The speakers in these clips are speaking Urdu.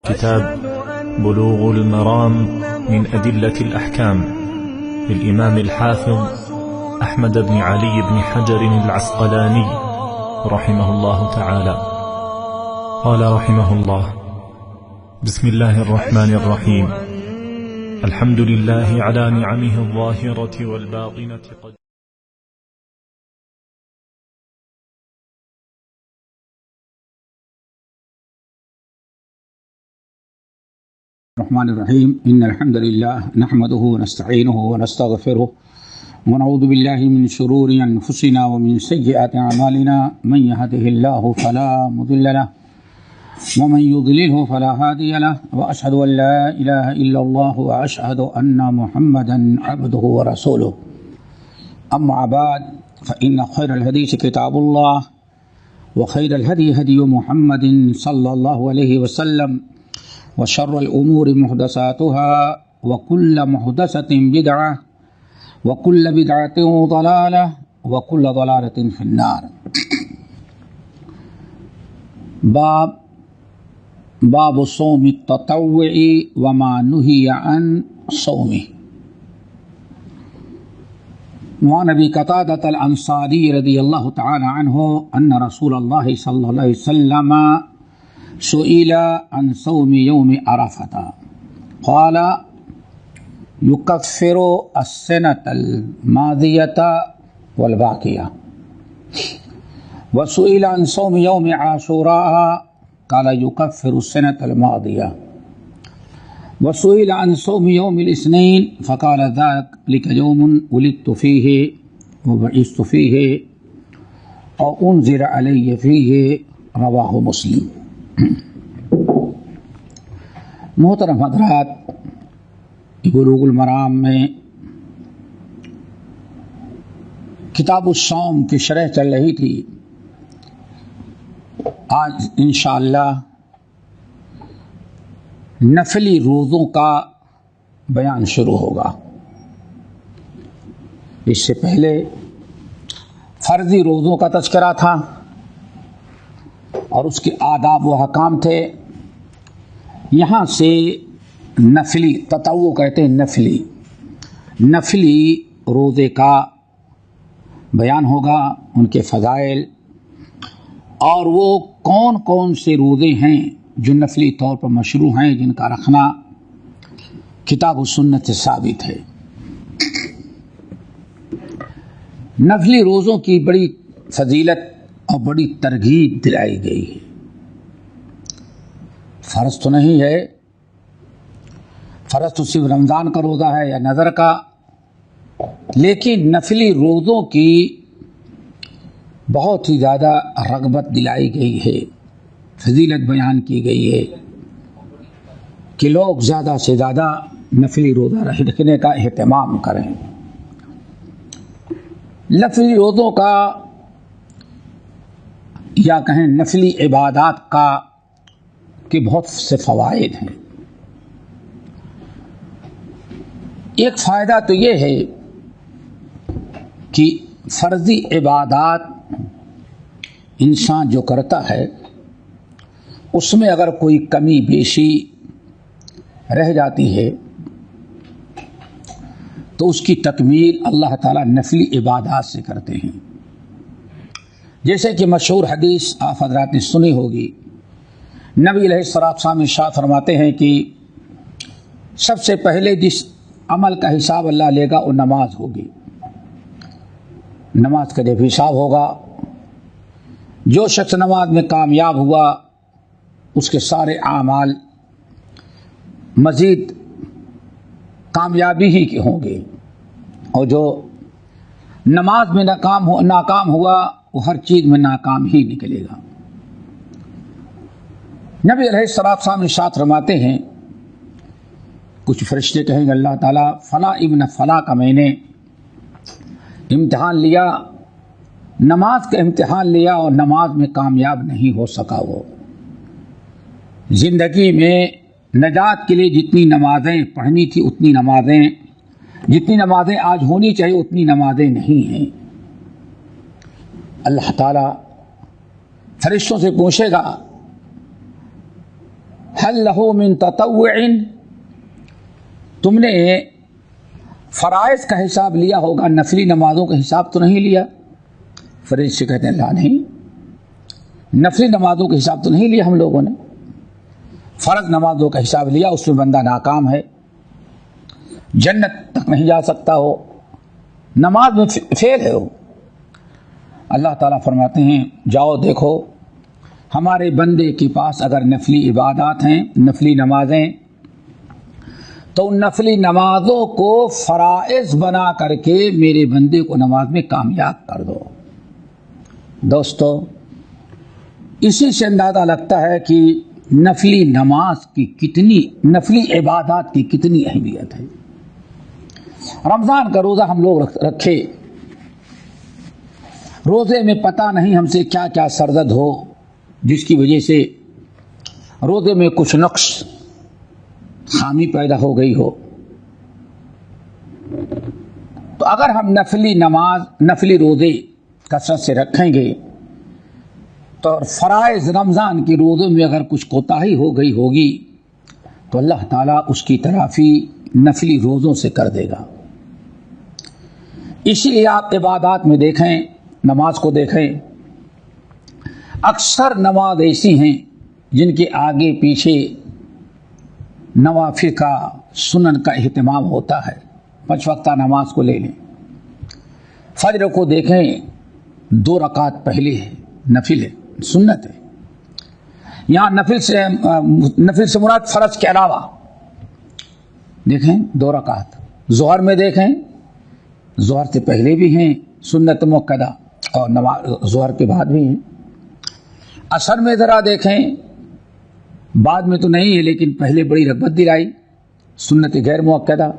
كتاب بلوغ المرام من أدلة الأحكام للإمام الحافظ أحمد بن علي بن حجر العسقلاني رحمه الله تعالى. قال رحمه الله: بسم الله الرحمن الرحيم. الحمد لله على نعمه الظاهرة والباطنة. الرحمن الرحيم. إن الحمد لله نحمده ونستعينه ونستغفره ونعوذ بالله من شرور أنفسنا ومن سيئات أعمالنا. من يهده الله فلا مضل له ومن يضلله فلا هادي له، وأشهد أن لا إله إلا الله وأشهد أن محمدا عبده ورسوله. أما بعد، فإن خير الحديث كتاب الله، وخير الهدي هدي محمد صلى الله عليه وسلم، وشر الأمور محدثاتها، وكل محدثة بدعة، وكل بدعة ضلالة، وكل ضلالة في النار. باب صوم التطوع وما نهي عن صومه. وعن أبي قتادة الأنصاري رضي الله تعالى عنه أن رسول الله صلى الله عليه وسلم سئل عن صوم يوم عرفة قال: يكفر السنة الماضية والباقية. وسئل عن صوم يوم عاشوراء قال: يكفر السنة الماضية. وسئل عن صوم يوم الاثنين فقال: ذلك يوم ولدت فيه وبعثت فيه أو أنزل علي فيه. رواه مسلم. محترم حضرات، بلوغ المرام میں کتاب الصوم کی شرح چل رہی تھی. آج انشاءاللہ نفلی روزوں کا بیان شروع ہوگا. اس سے پہلے فرضی روزوں کا تذکرہ تھا اور اس کے آداب و احکام تھے. یہاں سے نفلی، تطوع کہتے ہیں نفلی روزے کا بیان ہوگا، ان کے فضائل، اور وہ کون کون سے روزے ہیں جو نفلی طور پر مشروع ہیں، جن کا رکھنا کتاب و سنت سے ثابت ہے. نفلی روزوں کی بڑی فضیلت اور بڑی ترغیب دلائی گئی ہے. فرض تو نہیں ہے، فرض تو صرف رمضان کا روزہ ہے یا نظر کا، لیکن نفلی روزوں کی بہت ہی زیادہ رغبت دلائی گئی ہے، فضیلت بیان کی گئی ہے کہ لوگ زیادہ سے زیادہ نفلی روزہ رکھنے کا اہتمام کریں. نفلی روزوں کا یا کہیں نفلی عبادات کا کہ بہت سے فوائد ہیں. ایک فائدہ تو یہ ہے کہ فرضی عبادات انسان جو کرتا ہے اس میں اگر کوئی کمی بیشی رہ جاتی ہے تو اس کی تکمیل اللہ تعالیٰ نفلی عبادات سے کرتے ہیں. جیسے کہ مشہور حدیث آپ حضرات نے سنی ہوگی، نبی علیہ السلام ارشاد فرماتے ہیں کہ سب سے پہلے جس عمل کا حساب اللہ لے گا وہ نماز ہوگی. نماز کا جب حساب ہوگا، جو شخص نماز میں کامیاب ہوا اس کے سارے اعمال مزید کامیابی ہی کے ہوں گے، اور جو نماز میں ناکام ہوا وہ ہر چیز میں ناکام ہی نکلے گا. نبی علیہ السلام ارشاد فرماتے ہیں، کچھ فرشتے کہیں گے اللہ تعالیٰ فلاں ابن فلاں کا میں نے امتحان لیا، نماز کا امتحان لیا اور نماز میں کامیاب نہیں ہو سکا. وہ زندگی میں نجات کے لیے جتنی نمازیں پڑھنی تھی جتنی نمازیں آج ہونی چاہیے اتنی نمازیں نہیں ہیں. اللہ تعالیٰ فرشتوں سے پوچھے گا هل له من تطوع، تم نے فرائض کا حساب لیا ہوگا، نفلی نمازوں کا حساب تو نہیں لیا؟ فرشتے سے کہتے ہیں لا نہیں، نفلی نمازوں کا حساب تو نہیں لیا ہم لوگوں نے، فرض نمازوں کا حساب لیا، اس میں بندہ ناکام ہے، جنت تک نہیں جا سکتا ہو، نماز میں فیل ہے وہ۔ اللہ تعالیٰ فرماتے ہیں جاؤ دیکھو ہمارے بندے کے پاس اگر نفلی عبادات ہیں، نفلی نمازیں، تو ان نفلی نمازوں کو فرائض بنا کر کے میرے بندے کو نماز میں کامیاب کر دو۔ دوستو اسی سے اندازہ لگتا ہے کہ نفلی نماز کی کتنی، نفلی عبادات کی کتنی اہمیت ہے۔ رمضان کا روزہ ہم لوگ رکھے، روزے میں پتہ نہیں ہم سے کیا کیا سرزد ہو جس کی وجہ سے روزے میں کچھ نقص، خامی پیدا ہو گئی ہو، تو اگر ہم نفلی نماز، نفلی روزے کثرت سے رکھیں گے تو فرائض رمضان کے روزوں میں اگر کچھ کوتاہی ہو گئی ہوگی تو اللہ تعالیٰ اس کی تلافی نفلی روزوں سے کر دے گا۔ اسی لیے آپ عبادات میں دیکھیں، نماز کو دیکھیں، اکثر نماز ایسی ہیں جن کے آگے پیچھے نوافل کا، سنن کا اہتمام ہوتا ہے۔ 5 وقتہ نماز کو لے لیں، فجر کو دیکھیں 2 رکعت پہلے ہے، نفل ہے، سنت ہے، یہاں نفل سے مراد فرض کے علاوہ دیکھیں 2 رکعت، ظہر میں دیکھیں ظہر سے پہلے بھی ہیں سنت مؤکدہ اور ظہر کے بعد بھی ہیں، عصر میں ذرا دیکھیں، بعد میں تو نہیں ہے لیکن پہلے بڑی رغبت دلائی، سنت غیر مؤکدہ۔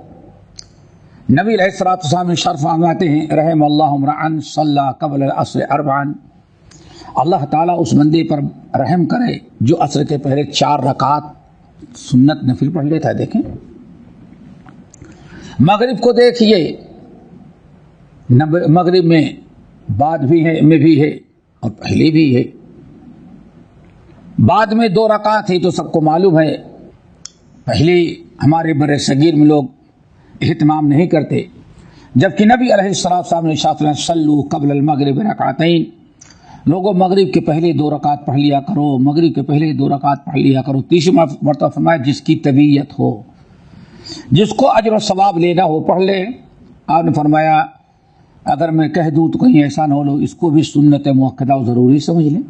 نبی علیہ الصلوۃ والسلام شرف فرماتے ہیں رحم اللہ امرأ صلی قبل العصر 4، اللہ تعالیٰ اس بندے پر رحم کرے جو عصر کے پہلے 4 رکعت سنت نفل پڑھ لیتا ہے۔ دیکھیں مغرب کو دیکھیے، مغرب میں بعد بھی ہے، میں بھی ہے اور پہلے بھی ہے، بعد میں 2 رکعت ہے تو سب کو معلوم ہے، پہلے ہمارے بر صغیر میں لوگ اہتمام نہیں کرتے، جبکہ نبی علیہ السلام نے شاطر صلو قبل المغرب رکعتین، لوگوں مغرب کے پہلے 2 رکعت پڑھ لیا کرو، مغرب کے پہلے 2 رکعت پڑھ لیا کرو۔ تیسری مرتبہ فرمایا جس کی طبیعت ہو، جس کو اجر و ثواب لینا ہو پڑھ لے۔ آپ نے فرمایا اگر میں کہہ دوں تو کہیں ایسا نہ ہو لو اس کو بھی سنت مؤکدہ و ضروری سمجھ لیں۔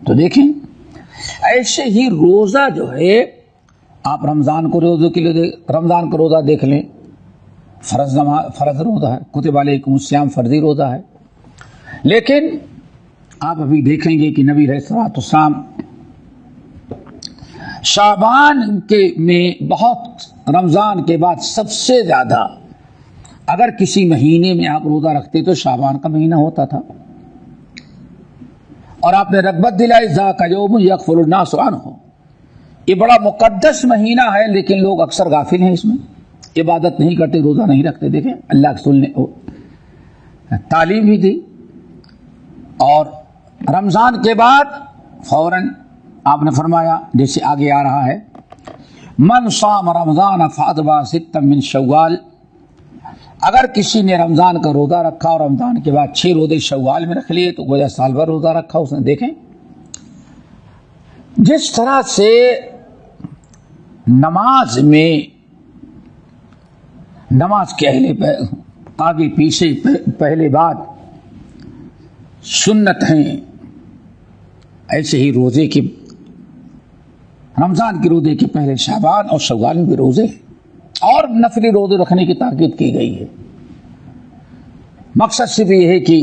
تو دیکھیں ایسے ہی روزہ جو ہے، آپ رمضان کو روزے کے لیے رمضان کا روزہ دیکھ لیں، فرض روزہ ہے، کتب علیکم الصیام فرضی روزہ ہے، لیکن آپ ابھی دیکھیں گے کہ نبی علیہ الصلوۃ والسلام شعبان کے میں بہت، رمضان کے بعد سب سے زیادہ اگر کسی مہینے میں آپ روزہ رکھتے تو شعبان کا مہینہ ہوتا تھا، اور آپ نے رغبت دلائی ذاک یوم یغفل الناس عنہ، یہ بڑا مقدس مہینہ ہے لیکن لوگ اکثر غافل ہیں، اس میں عبادت نہیں کرتے، روزہ نہیں رکھتے۔ دیکھیں اللہ کے رسول نے تعلیم بھی دی، اور رمضان کے بعد فوراً آپ نے فرمایا جیسے آگے آ رہا ہے من صام رمضان فاتبع 6 من شوال، اگر کسی نے رمضان کا روزہ رکھا اور رمضان کے بعد 6 روزے شوال میں رکھ لیے تو گویا سال بھر روزہ رکھا اس نے۔ دیکھیں جس طرح سے نماز میں، نماز کے آگے پیچھے پہلے بعد سنت ہیں، ایسے ہی روزے کے، رمضان کے روزے کے پہلے شعبان اور شوال میں بھی روزے اور نفلی روزے رکھنے کی تاکید کی گئی ہے۔ مقصد صرف یہ ہے کہ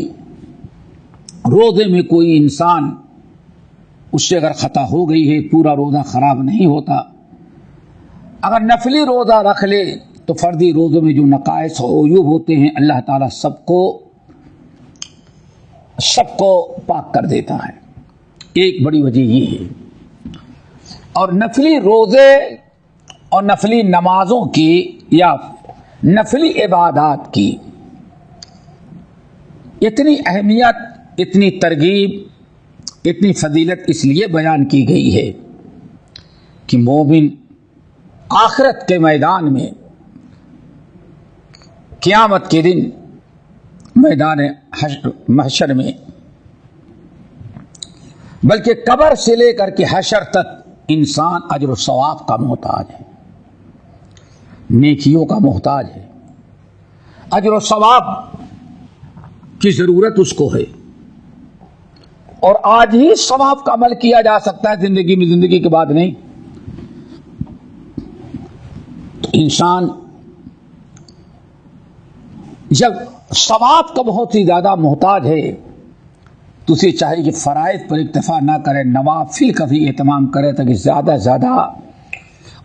روزے میں کوئی انسان، اس سے اگر خطا ہو گئی ہے پورا روزہ خراب نہیں ہوتا، اگر نفلی روزہ رکھ لے تو فردی روزوں میں جو نقائص و عیوب ہوتے ہیں اللہ تعالیٰ سب کو پاک کر دیتا ہے، ایک بڑی وجہ یہ ہے۔ اور نفلی روزے اور نفلی نمازوں کی یا نفلی عبادات کی اتنی اہمیت، اتنی ترغیب، اتنی فضیلت اس لیے بیان کی گئی ہے کہ مومن آخرت کے میدان میں، قیامت کے دن میدان محشر میں، بلکہ قبر سے لے کر کے حشر تک انسان اجر و ثواب کا محتاج ہے، نیکیوں کا محتاج ہے، اجر و ثواب کی ضرورت اس کو ہے، اور آج ہی ثواب کا عمل کیا جا سکتا ہے زندگی میں، زندگی کے بعد نہیں۔ تو انسان جب ثواب کا بہت ہی زیادہ محتاج ہے تو اسے چاہیے کہ فرائض پر اکتفا نہ کرے، نوافل کا بھی اہتمام کرے تاکہ زیادہ زیادہ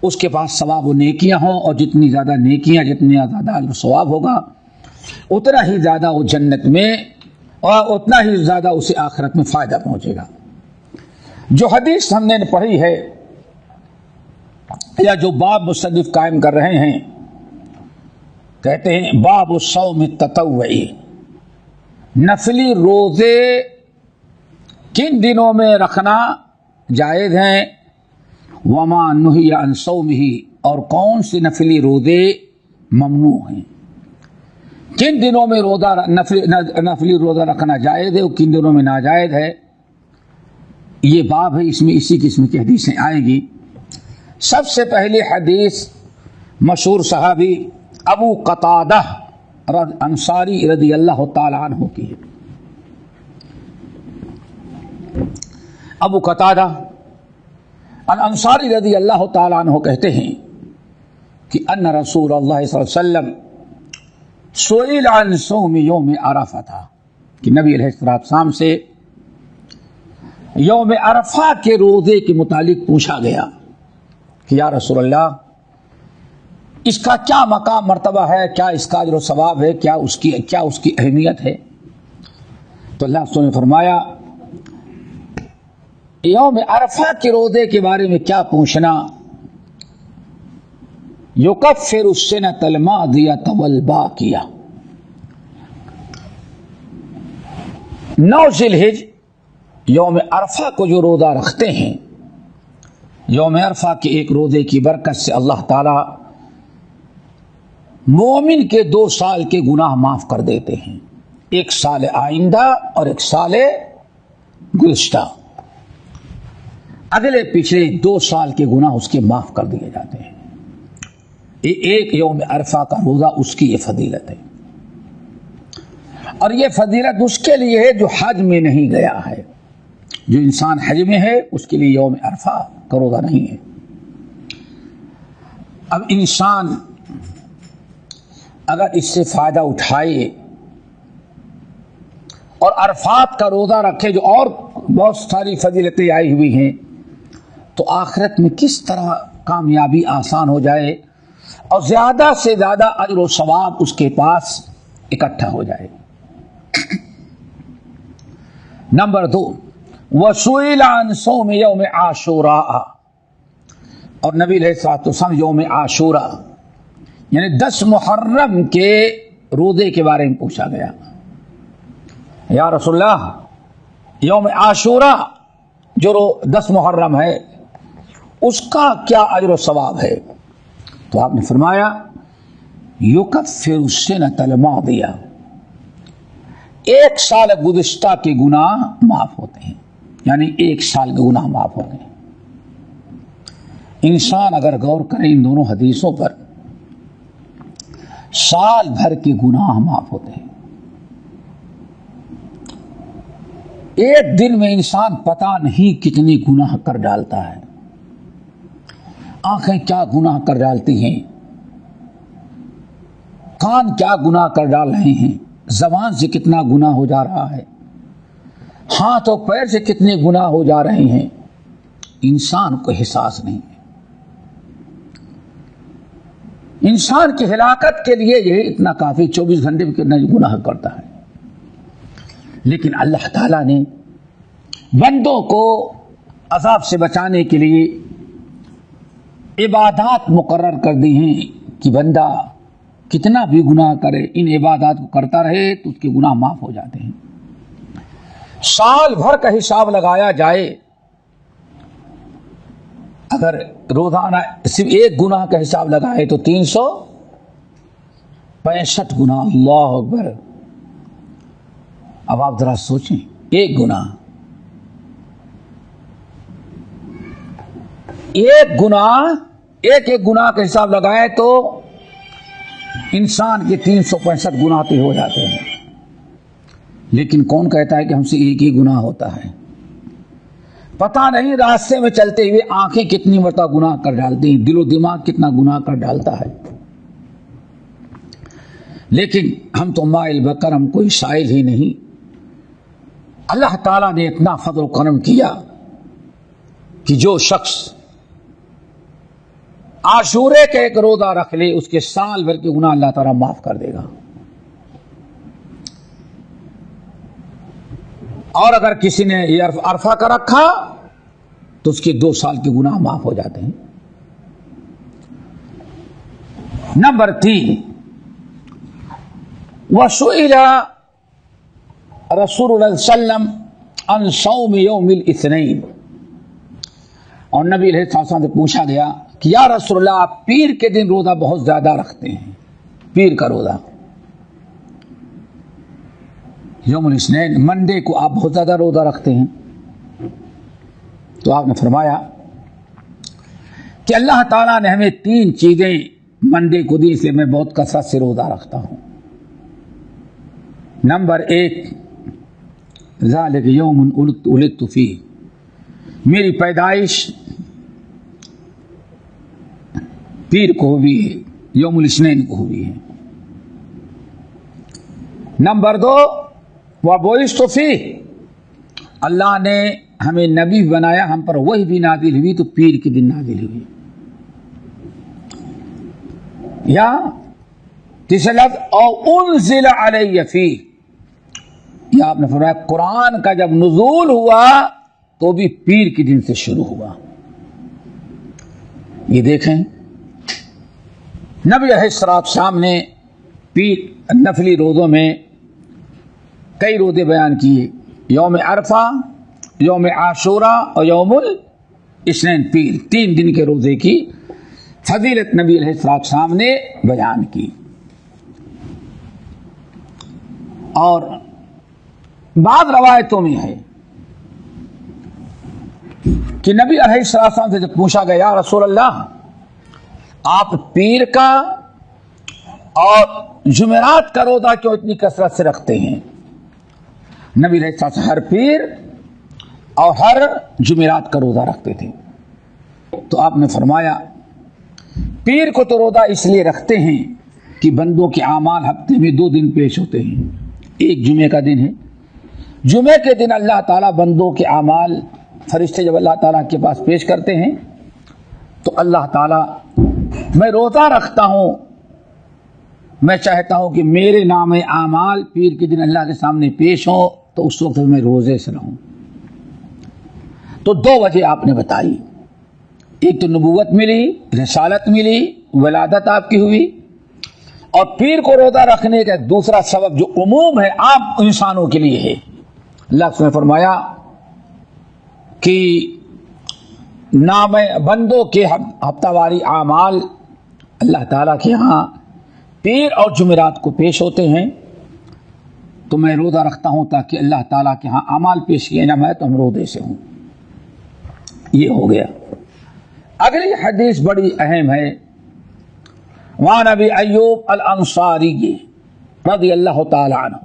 اس کے پاس ثواب و نیکیاں ہوں، اور جتنی زیادہ نیکیاں جتنی زیادہ ثواب ہوگا اتنا ہی زیادہ وہ جنت میں اور اتنا ہی زیادہ اسے آخرت میں فائدہ پہنچے گا۔ جو حدیث ہم نے پڑھی ہے یا جو باب مصنف قائم کر رہے ہیں، کہتے ہیں باب الصوم التطوعی، نفلی روزے کن دنوں میں رکھنا جائز ہیں، وما نہی عن صومہ، اور کون سے نفلی روزے ممنوع ہیں، کن دنوں میں نفلی روزہ رکھنا جائز ہے اور کن دنوں میں ناجائز ہے۔ یہ باب ہے، اس میں اسی قسم کی حدیثیں آئیں گی۔ سب سے پہلی حدیث مشہور صحابی ابو قتادہ انصاری رضی اللہ تعالی عنہ کی ہے۔ ابو قتادہ الانصاری رضی اللہ تعالی عنہ کہتے ہیں کہ ان رسول اللہ صلی اللہ علیہ وسلم سئل عن صوم یوم عرفہ تھا، کہ نبی علیہ السلام سے یوم عرفہ کے روزے کے متعلق پوچھا گیا کہ یا رسول اللہ اس کا کیا مقام مرتبہ ہے، کیا اس کا اجر و ثواب ہے، کیا اس کی اہمیت ہے؟ تو اللہ رسول نے فرمایا یوم عرفہ کے روزے کے بارے میں کیا پوچھنا، یکفر السنۃ الماضیۃ والباقیہ، 9 ذی الحج یوم عرفہ کو جو روزہ رکھتے ہیں، یوم عرفہ کے ایک روزے کی برکت سے اللہ تعالی مومن کے 2 سال کے گناہ معاف کر دیتے ہیں، 1 سال آئندہ اور 1 سال گزشتہ، اگلے پچھلے 2 سال کے گناہ اس کے معاف کر دیے جاتے ہیں۔ ایک یوم عرفہ کا روزہ اس کی یہ فضیلت ہے، اور یہ فضیلت اس کے لیے ہے جو حج میں نہیں گیا ہے۔ جو انسان حج میں ہے اس کے لیے یوم عرفہ کا روزہ نہیں ہے۔ اب انسان اگر اس سے فائدہ اٹھائے اور عرفات کا روزہ رکھے جو اور بہت ساری فضیلتیں آئی ہوئی ہیں، تو آخرت میں کس طرح کامیابی آسان ہو جائے اور زیادہ سے زیادہ اجر و ثواب اس کے پاس اکٹھا ہو جائے۔ نمبر 2، وسئل عن صوم یوم عاشوراء، اور نبی علیہ الصلوۃ والسلام یوم عاشوراء یعنی 10 محرم کے روزے کے بارے میں پوچھا گیا، یا رسول اللہ یوم عاشوراء جو 10 محرم ہے اس کا کیا اجر و ثواب ہے؟ تو آپ نے فرمایا یکفر السنۃ الماضیہ، 1 سال گزشتہ کے گناہ معاف ہوتے ہیں، یعنی 1 سال کے گناہ معاف ہوتے ہیں۔ انسان اگر غور کرے ان دونوں حدیثوں پر، سال بھر کے گناہ معاف ہوتے ہیں۔ ایک دن میں انسان پتہ نہیں کتنے گناہ کر ڈالتا ہے، آنکھیں کیا گناہ کر ڈالتی ہیں، کان کیا گناہ کر ڈال رہے ہیں، زبان سے کتنا گناہ ہو جا رہا ہے، ہاتھ اور پیر سے کتنے گناہ ہو جا رہے ہیں، انسان کو احساس نہیں ہے۔ انسان کی ہلاکت کے لیے یہ اتنا کافی 24 گھنٹے میں کتنا گناہ کرتا ہے، لیکن اللہ تعالیٰ نے بندوں کو عذاب سے بچانے کے لیے عبادات مقرر کر دی ہیں کہ بندہ کتنا بھی گناہ کرے ان عبادات کو کرتا رہے تو اس کے گناہ معاف ہو جاتے ہیں۔ سال بھر کا حساب لگایا جائے، اگر روزانہ صرف ایک گناہ کا حساب لگائے تو 365 گناہ. اللہ اکبر. اب آپ ذرا سوچیں، ایک گناہ ایک گناہ کا حساب لگائے تو انسان کے 365 گناہ تو ہو جاتے ہیں. لیکن کون کہتا ہے کہ ہم سے ایک ہی گناہ ہوتا ہے؟ پتہ نہیں راستے میں چلتے ہوئے آنکھیں کتنی مرتبہ گناہ کر ڈالتی ہیں، دل و دماغ کتنا گناہ کر ڈالتا ہے. لیکن ہم تو مائل بکرم، کوئی سائل ہی نہیں. اللہ تعالیٰ نے اتنا فضل و کرم کیا کہ جو شخص عاشورے کا ایک روزہ رکھ لے اس کے سال بھر کے گناہ اللہ تعالیٰ معاف کر دے گا. اور اگر کسی نے یہ عرفہ کا رکھا تو اس کے 2 سال کے گناہ معاف ہو جاتے ہیں. نمبر 3، وسئل رسول اللہ صلی اللہ علیہ وسلم عن صوم یوم الاثنین، اور نبی علیہ السلام سے پوچھا گیا کہ یا رسول اللہ آپ پیر کے دن روزہ بہت زیادہ رکھتے ہیں، پیر کا روزہ یوم الاثنین، منڈے کو آپ بہت زیادہ روزہ رکھتے ہیں. تو آپ نے فرمایا کہ اللہ تعالیٰ نے ہمیں 3 چیزیں منڈے کو دی، اس لیے میں بہت کثرت سے روزہ رکھتا ہوں. نمبر 1، ذالک یوم ولدت فیہ، میری پیدائش پیر کو ہوئی ہے، یوم الاثنین کو ہوئی ہے. نمبر 2، وبعثت فیہ، اللہ نے ہمیں نبی بنایا، ہم پر وحی بھی نازل ہوئی تو پیر کے دن نازل ہوئی. یا تیسرا لفظ او انزل علی فیہ، یا آپ نے فرمایا قرآن کا جب نزول ہوا تو بھی پیر کے دن سے شروع ہوا. یہ دیکھیں نبی علیہ السلام نے پیر نفلی روزوں میں کئی روزے بیان کیے، یوم عرفہ، یوم عاشورہ اور یوم الاثنین، پیر 3 دن کے روزے کی فضیلت نبی علیہ السلام نے بیان کی. اور بعض روایتوں میں ہے کہ نبی علیہ السلام سے جب پوچھا گیا یا رسول اللہ آپ پیر کا اور جمعرات کا روزہ کیوں اتنی کثرت سے رکھتے ہیں؟ نبی علیہ السلام ہر پیر اور ہر جمعرات کا روزہ رکھتے تھے. تو آپ نے فرمایا پیر کو تو روزہ اس لیے رکھتے ہیں کہ بندوں کے اعمال ہفتے میں 2 دن پیش ہوتے ہیں. ایک جمعے کا دن ہے، جمعے کے دن اللہ تعالیٰ بندوں کے اعمال فرشتے جب اللہ تعالیٰ کے پاس پیش کرتے ہیں تو اللہ تعالیٰ میں روزہ رکھتا ہوں، میں چاہتا ہوں کہ میرے نام اعمال پیر کے دن اللہ کے سامنے پیش ہوں تو اس وقت میں روزے سے رہوں. تو 2 وجہ آپ نے بتائی، ایک تو نبوت ملی، رسالت ملی، ولادت آپ کی ہوئی، اور پیر کو روزہ رکھنے کا دوسرا سبب جو عموم ہے عام انسانوں کے لیے ہے. اللہ نے فرمایا کہ نام بندوں کے ہفتہ واری اعمال اللہ تعالیٰ کے ہاں پیر اور جمعرات کو پیش ہوتے ہیں، تو میں روزہ رکھتا ہوں تاکہ اللہ تعالیٰ کے ہاں اعمال پیش کیے جائیں، میں تو ہم روزے سے ہوں. یہ ہو گیا. اگلی حدیث بڑی اہم ہے، وعن ابی ایوب الانصاری رضی اللہ تعالی عنہ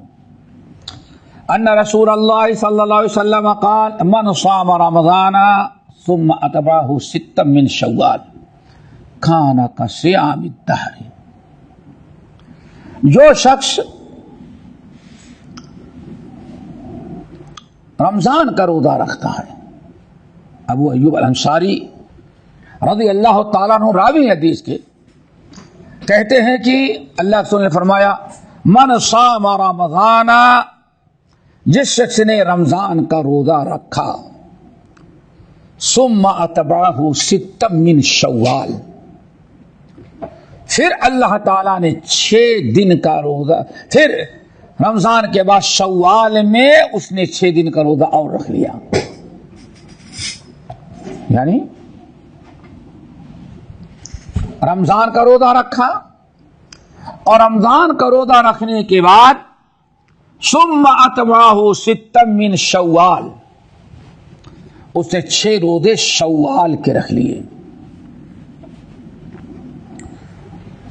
ان رسول اللہ صلی اللہ علیہ وسلم قال من صام رمضان ثم اتبعه 6 من شوال کان کصیام الدہر. جو شخص رمضان کا روزہ رکھتا ہے، ابو ایوب الانصاری رضی اللہ تعالیٰ عنہ راوی حدیث کے کہتے ہیں کہ اللہ کے رسول نے فرمایا من صام رمضان، جس شخص نے رمضان کا روزہ رکھا، ثم اتبعه 6 من شوال، پھر اللہ تعالیٰ نے 6 دن کا روزہ، پھر رمضان کے بعد شوال میں اس نے 6 دن کا روزہ اور رکھ لیا. یعنی رمضان کا روزہ رکھا اور رمضان کا روزہ رکھنے کے بعد ثم اتبعہ ستا من شوال، اس نے 6 روزے شوال کے رکھ لیے،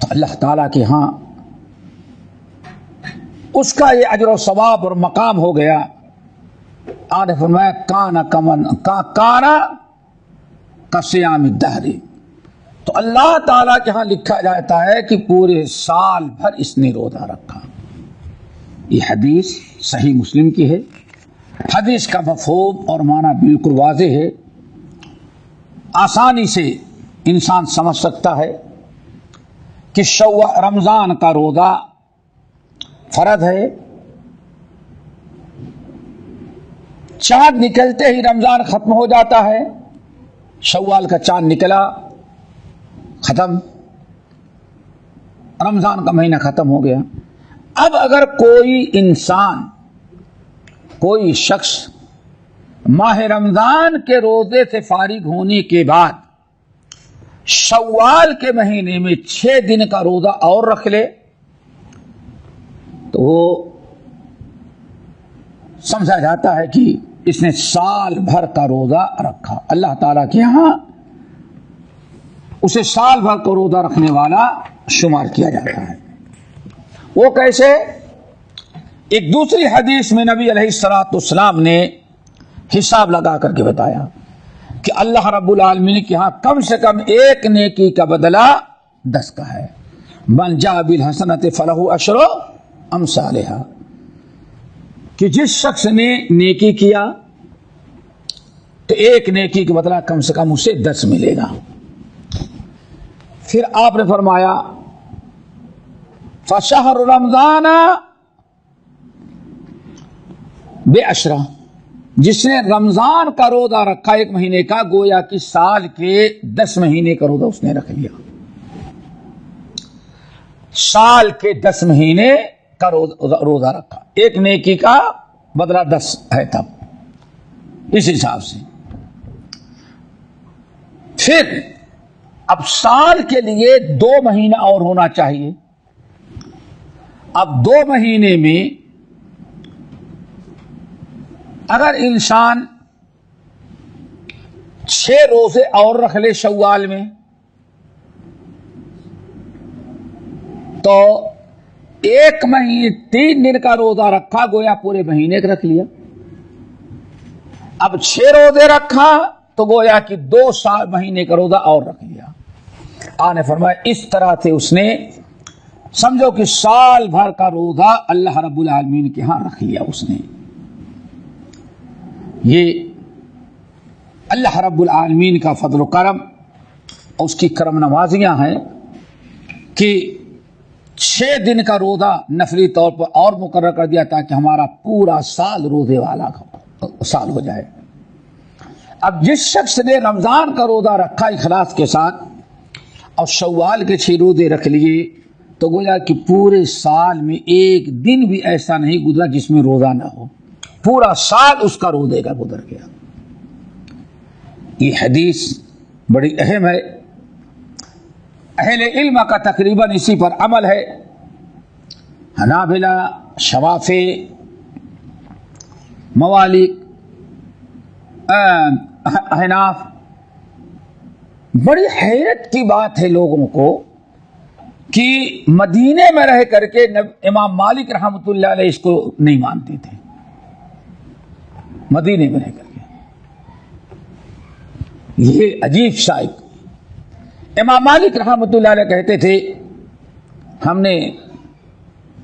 تو اللہ تعالیٰ کے ہاں اس کا یہ اجر و ثواب اور مقام ہو گیا۔ آپ نے فرمایا کانا کصیام الدہر، تو اللہ تعالیٰ کے ہاں لکھا جاتا ہے کہ پورے سال بھر اس نے روزہ رکھا۔ یہ حدیث صحیح مسلم کی ہے۔ حدیث کا مفہوم اور معنی بالکل واضح ہے، آسانی سے انسان سمجھ سکتا ہے کہ رمضان کا روزہ فرض ہے، چاند نکلتے ہی رمضان ختم ہو جاتا ہے، شوال کا چاند نکلا ختم، رمضان کا مہینہ ختم ہو گیا۔ اب اگر کوئی انسان، کوئی شخص ماہ رمضان کے روزے سے فارغ ہونے کے بعد شوال کے مہینے میں 6 دن کا روزہ اور رکھ لے تو وہ سمجھا جاتا ہے کہ اس نے سال بھر کا روزہ رکھا۔ اللہ تعالیٰ کے ہاں اسے سال بھر کا روزہ رکھنے والا شمار کیا جاتا ہے۔ وہ کیسے؟ ایک دوسری حدیث میں نبی علیہ الصلوۃ والسلام نے حساب لگا کر کے بتایا کہ اللہ رب العالمین کے ہاں کم سے کم 1 نیکی کا بدلہ 10 کا ہے۔ من جاء بالحسنۃ فلہ عشر امثالھا، کہ جس شخص نے نیکی کیا تو 1 نیکی کا بدلہ کم سے کم اسے 10 ملے گا۔ پھر آپ نے فرمایا فشہر رمضان بعشرہ، جس نے رمضان کا روزہ رکھا 1 مہینے کا، گویا کہ سال کے 10 مہینے کا روزہ اس نے رکھ لیا۔ سال کے 10 مہینے کا روزہ رکھا، 1 نیکی کا بدلہ 10 ہے تب، اس حساب سے۔ پھر اب سال کے لیے 2 مہینہ اور ہونا چاہیے۔ اب 2 مہینے میں اگر انسان 6 روزے اور رکھ لے شوال میں تو 1 مہینے 3 دن کا روزہ رکھا، گویا پورے مہینے کا رکھ لیا۔ اب 6 روزے رکھا تو گویا کہ 2 مہینے کا روزہ اور رکھ لیا۔ آپ نے فرمایا اس طرح سے اس نے سمجھو کہ سال بھر کا روزہ اللہ رب العالمین کے ہاں رکھ لیا اس نے۔ یہ اللہ رب العالمین کا فضل و کرم اور اس کی کرم نوازیاں ہیں کہ 6 دن کا روزہ نفلی طور پر اور مقرر کر دیا تاکہ ہمارا پورا سال روزے والا سال ہو جائے۔ اب جس شخص نے رمضان کا روزہ رکھا اخلاص کے ساتھ اور شوال کے 6 روزے رکھ لیے تو گویا کہ پورے سال میں 1 دن بھی ایسا نہیں گزرا جس میں روزہ نہ ہو، پورا سال اس کا روزے کا گزر گیا۔ یہ حدیث بڑی اہم ہے، اہل علم کا تقریباً اسی پر عمل ہے۔ حنابلہ، شوافی، موالک، احناف، بڑی حیرت کی بات ہے لوگوں کو کہ مدینے میں رہ کر کے امام مالک رحمۃ اللہ علیہ اس کو نہیں مانتے تھے، مدینے میں رہ کر کے۔ یہ عجیب شائق امام مالک رحمۃ اللہ علیہ کہتے تھے ہم نے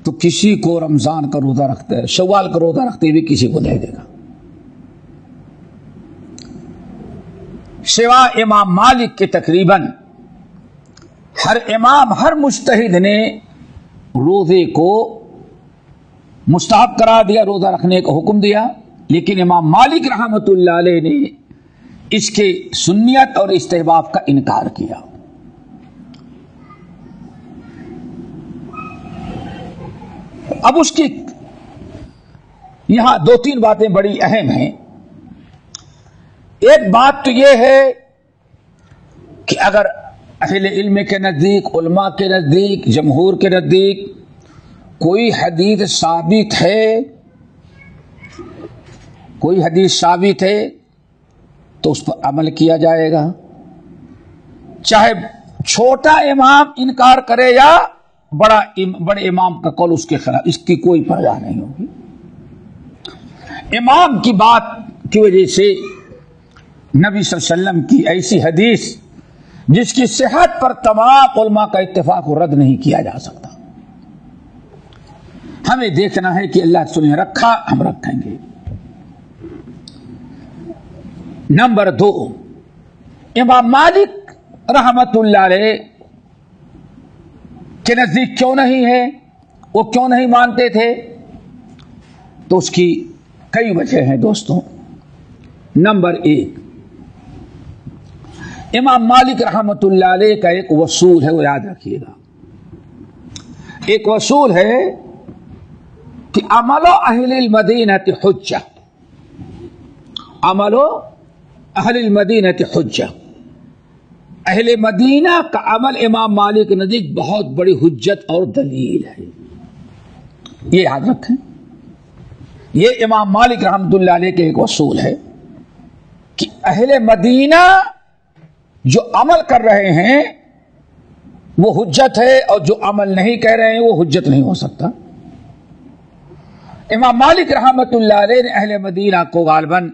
تو کسی کو رمضان کا روزہ رکھتے ہے، شوال کا روزہ رکھتے ہوئے کسی کو نہیں دیکھا، سوا امام مالک کے تقریباً ہر امام، ہر مجتہد نے روزے کو مستحب قرار دیا، روزہ رکھنے کا حکم دیا، لیکن امام مالک رحمۃ اللہ علیہ نے اس کے سنیت اور استحباب کا انکار کیا۔ اب اس کی یہاں 2-3 باتیں بڑی اہم ہیں۔ ایک بات تو یہ ہے کہ اگر اہل علم کے نزدیک، علماء کے نزدیک، جمہور کے نزدیک کوئی حدیث ثابت ہے، کوئی حدیث ثابت ہے تو اس پر عمل کیا جائے گا، چاہے چھوٹا امام انکار کرے یا بڑے امام کا قول اس کے خلاف، اس کی کوئی پرواہ نہیں ہوگی۔ امام کی بات کی وجہ سے نبی صلی اللہ علیہ وسلم کی ایسی حدیث جس کی صحت پر تمام علماء کا اتفاق رد نہیں کیا جا سکتا۔ ہمیں دیکھنا ہے کہ اللہ رسول نے رکھا، ہم رکھیں گے۔ نمبر 2، امام مالک رحمت اللہ علیہ کے نزدیک کیوں نہیں ہے، وہ کیوں نہیں مانتے تھے؟ تو اس کی کئی وجہ ہیں دوستوں۔ نمبر 1، امام مالک رحمت اللہ علیہ کا ایک اصول ہے، وہ یاد رکھیے گا، ایک اصول ہے کہ عمل اہل المدینہ حجہ، عمل اہل المدینہ حجہ، اہل مدینہ کا عمل امام مالک کے نزدیک بہت بڑی حجت اور دلیل ہے، یہ یاد رکھیں۔ یہ امام مالک رحمۃ اللہ علیہ کے ایک اصول ہے کہ اہل مدینہ جو عمل کر رہے ہیں وہ حجت ہے، اور جو عمل نہیں کہہ رہے ہیں وہ حجت نہیں ہو سکتا۔ امام مالک رحمۃ اللہ علیہ نے اہل مدینہ کو غالباً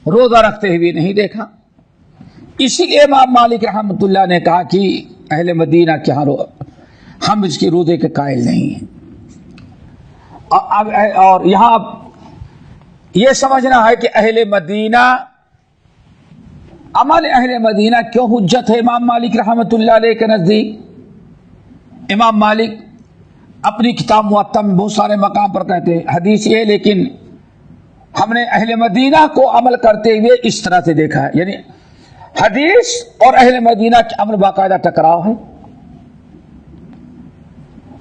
روزہ رکھتے ہوئے نہیں دیکھا، اسی لیے امام مالک رحمۃ اللہ نے کہا کہ اہل مدینہ کے ہاں ہم اس کے روزے کے قائل نہیں ہیں۔ اور یہاں یہ سمجھنا ہے کہ اہل مدینہ، عمل اہل مدینہ کیوں حجت ہے امام مالک رحمۃ اللہ علیہ کے نزدیک؟ امام مالک اپنی کتاب موطا میں بہت سارے مقام پر کہتے ہیں حدیث یہ، لیکن ہم نے اہل مدینہ کو عمل کرتے ہوئے اس طرح سے دیکھا ہے، یعنی حدیث اور اہل مدینہ کے عمل باقاعدہ ٹکراؤ ہے۔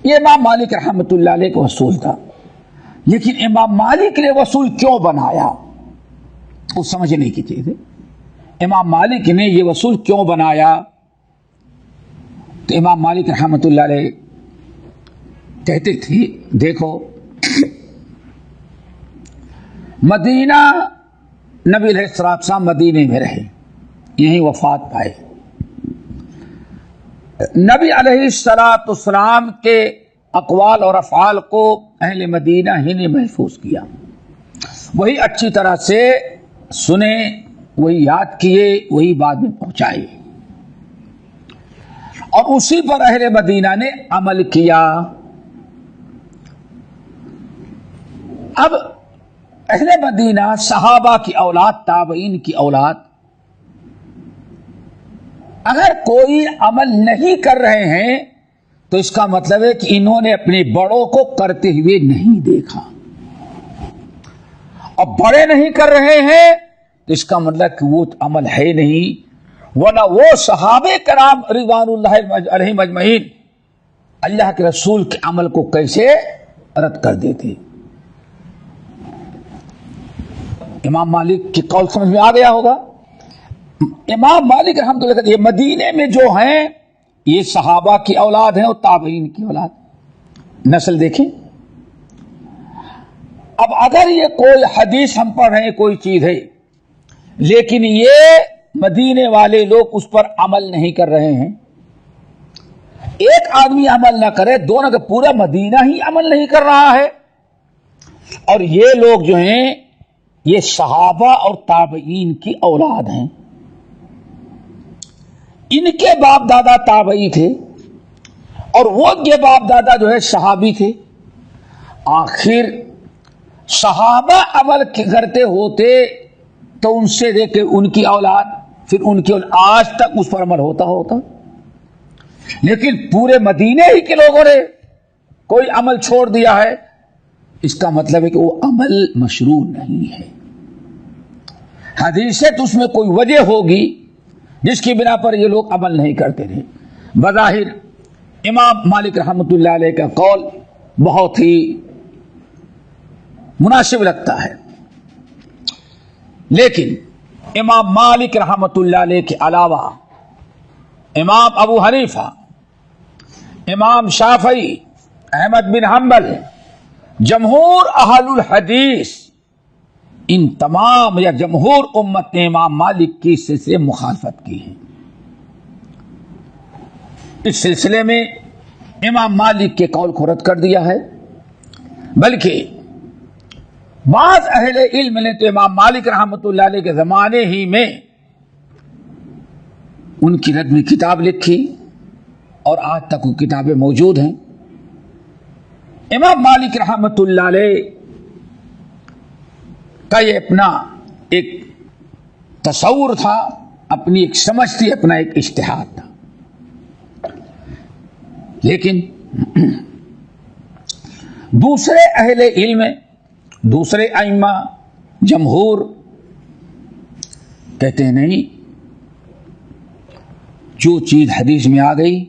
یہ امام مالک رحمۃ اللہ علیہ کا اصول تھا، لیکن امام مالک نے اصول کیوں بنایا وہ سمجھنے کی چیز ہے۔ امام مالک نے یہ اصول کیوں بنایا؟ تو امام مالک رحمۃ اللہ علیہ کہتے تھے دیکھو، مدینہ نبی علیہ السلام مدینے میں رہے، یہیں وفات پائے، نبی علیہ السلام کے اقوال اور افعال کو اہل مدینہ ہی نے محفوظ کیا، وہی اچھی طرح سے سنے، وہی یاد کیے، وہی بعد میں پہنچائے، اور اسی پر اہل مدینہ نے عمل کیا۔ اب اہل مدینہ صحابہ کی اولاد، تابعین کی اولاد، اگر کوئی عمل نہیں کر رہے ہیں تو اس کا مطلب ہے کہ انہوں نے اپنے بڑوں کو کرتے ہوئے نہیں دیکھا، اور بڑے نہیں کر رہے ہیں تو اس کا مطلب کہ وہ عمل ہے نہیں، ورنہ وہ صحابہ کرام رضوان اللہ علیہم اجمعین اللہ کے رسول کے عمل کو کیسے رد کر دیتے۔ امام مالک کی قول سمجھ میں آ گیا ہوگا۔ امام مالک رحمۃ اللہ علیہ یہ مدینے میں جو ہیں یہ صحابہ کی اولاد ہیں اور تابعین کی اولاد، نسل دیکھیں۔ اب اگر یہ کوئی حدیث ہم پڑھ رہے ہیں، کوئی چیز ہے، لیکن یہ مدینے والے لوگ اس پر عمل نہیں کر رہے ہیں، ایک آدمی عمل نہ کرے، دونوں کا پورا مدینہ ہی عمل نہیں کر رہا ہے، اور یہ لوگ جو ہیں یہ صحابہ اور تابعین کی اولاد ہیں، ان کے باپ دادا تابعی تھے اور وہ کے باپ دادا جو ہے صحابی تھے، آخر صحابہ عمل کرتے ہوتے تو ان سے دیکھ کے ان کی اولاد، پھر ان کی آج تک اس پر عمل ہوتا، لیکن پورے مدینے ہی کے لوگوں نے کوئی عمل چھوڑ دیا ہے، اس کا مطلب ہے کہ وہ عمل مشروع نہیں ہے۔ حدیث ہے تو اس میں کوئی وجہ ہوگی جس کی بنا پر یہ لوگ عمل نہیں کرتے رہے۔ بظاہر امام مالک رحمۃ اللہ علیہ کا قول بہت ہی مناسب لگتا ہے، لیکن امام مالک رحمۃ اللہ علیہ کے علاوہ امام ابو حنیفہ، امام شافعی، احمد بن حنبل، جمہور اہل الحدیث، ان تمام یا جمہور امت نے امام مالک کی سلسلے مخالفت کی ہے۔ اس سلسلے میں امام مالک کے قول کو رد کر دیا ہے، بلکہ بعض اہل علم نے تو امام مالک رحمۃ اللہ علیہ کے زمانے ہی میں ان کی رد میں کتاب لکھی اور آج تک وہ کتابیں موجود ہیں۔ امام مالک رحمۃ اللہ علیہ کا یہ اپنا ایک تصور تھا، اپنی ایک سمجھ تھی، اپنا ایک اجتہاد تھا، لیکن دوسرے اہل علم، دوسرے ائمہ، جمہور کہتے ہیں نہیں، جو چیز حدیث میں آ گئی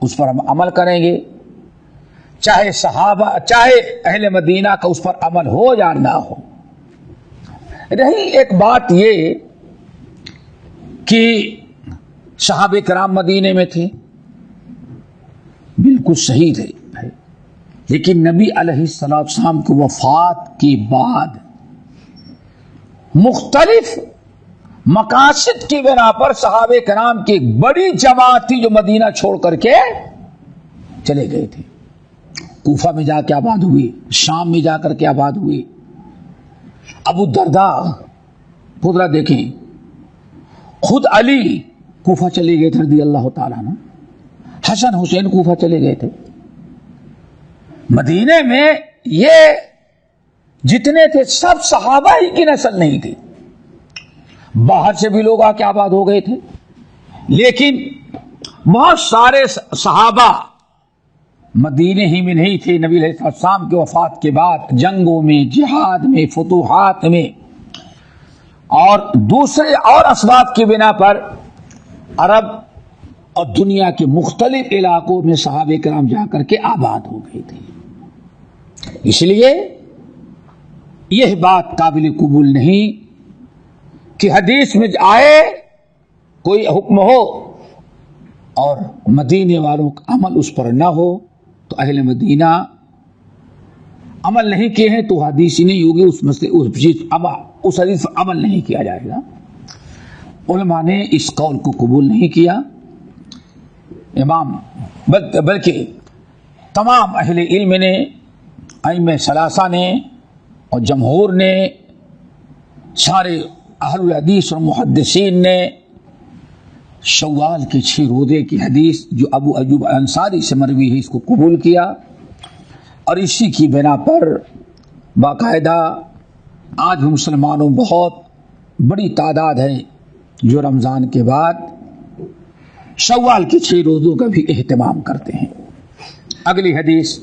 اس پر ہم عمل کریں گے، چاہے صحابہ چاہے اہل مدینہ کا اس پر عمل ہو یا نہ ہو۔ رہی ایک بات یہ کہ صحابہ کرام مدینے میں تھے، بالکل صحیح تھے، لیکن نبی علیہ السلام کی وفات کے بعد مختلف مقاصد کی بنا پر صحابہ کرام کی ایک بڑی جماعت تھی جو مدینہ چھوڑ کر کے چلے گئے تھے، کوفہ میں جا کے آباد ہوئی، شام میں جا کر کے آباد ہوئی۔ ابو الدرداء خود دیکھیں، خود علی کوفہ چلے گئے تھے رضی اللہ تعالیٰ عنہ، حسن حسین کوفہ چلے گئے تھے۔ مدینے میں یہ جتنے تھے سب صحابہ ہی کی نسل نہیں تھی، باہر سے بھی لوگ آ کے آباد ہو گئے تھے، لیکن بہت سارے صحابہ مدینے ہی میں نہیں تھے۔ نبی علیہ السلام کی وفات کے بعد جنگوں میں، جہاد میں، فتوحات میں اور دوسرے اور اسباب کی بنا پر عرب اور دنیا کے مختلف علاقوں میں صحابہ کرام جا کر کے آباد ہو گئے تھے۔ اس لیے یہ بات قابل قبول نہیں کہ حدیث میں آئے کوئی حکم ہو اور مدینے والوں کا عمل اس پر نہ ہو، تو اہل مدینہ عمل نہیں کیے ہیں تو حدیث ہی نہیں ہوگی، اس حدیث پر عمل نہیں کیا جائے گا۔ علماء نے اس قول کو قبول نہیں کیا، بلکہ تمام اہل علم نے، ائمہ ثلاثہ نے اور جمہور نے، سارے اہل الحدیث اور محدثین نے شوال کے 6 روزے کی حدیث جو ابو ایوب انصاری سے مروی ہے اس کو قبول کیا، اور اسی کی بنا پر باقاعدہ آج بھی مسلمانوں بہت بڑی تعداد ہے جو رمضان کے بعد شوال کے 6 روزوں کا بھی اہتمام کرتے ہیں۔ اگلی حدیث،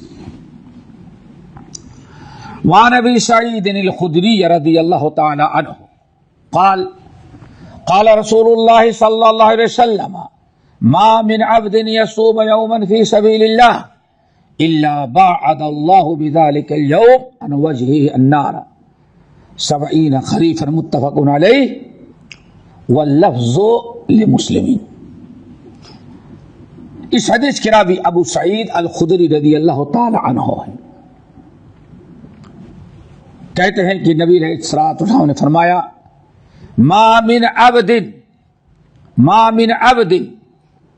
وعن ابی سعید الخدری رضی اللہ تعالی عنہ قال قال رسول اللہ صلی اللہ علیہ وسلم ما من عبد يصوم يوما في سبيل الله الا باعد الله بذلك اليوم عن وجهه النار 70 خريفا متفق عليه واللفظ لمسلم۔ اس حدیث کے راوی ابو سعید الخدری رضی اللہ تعالی عنہ ہے، کہتے ہیں کہ نبی علیہ الصلوۃ والسلام نے فرمایا ما من عبد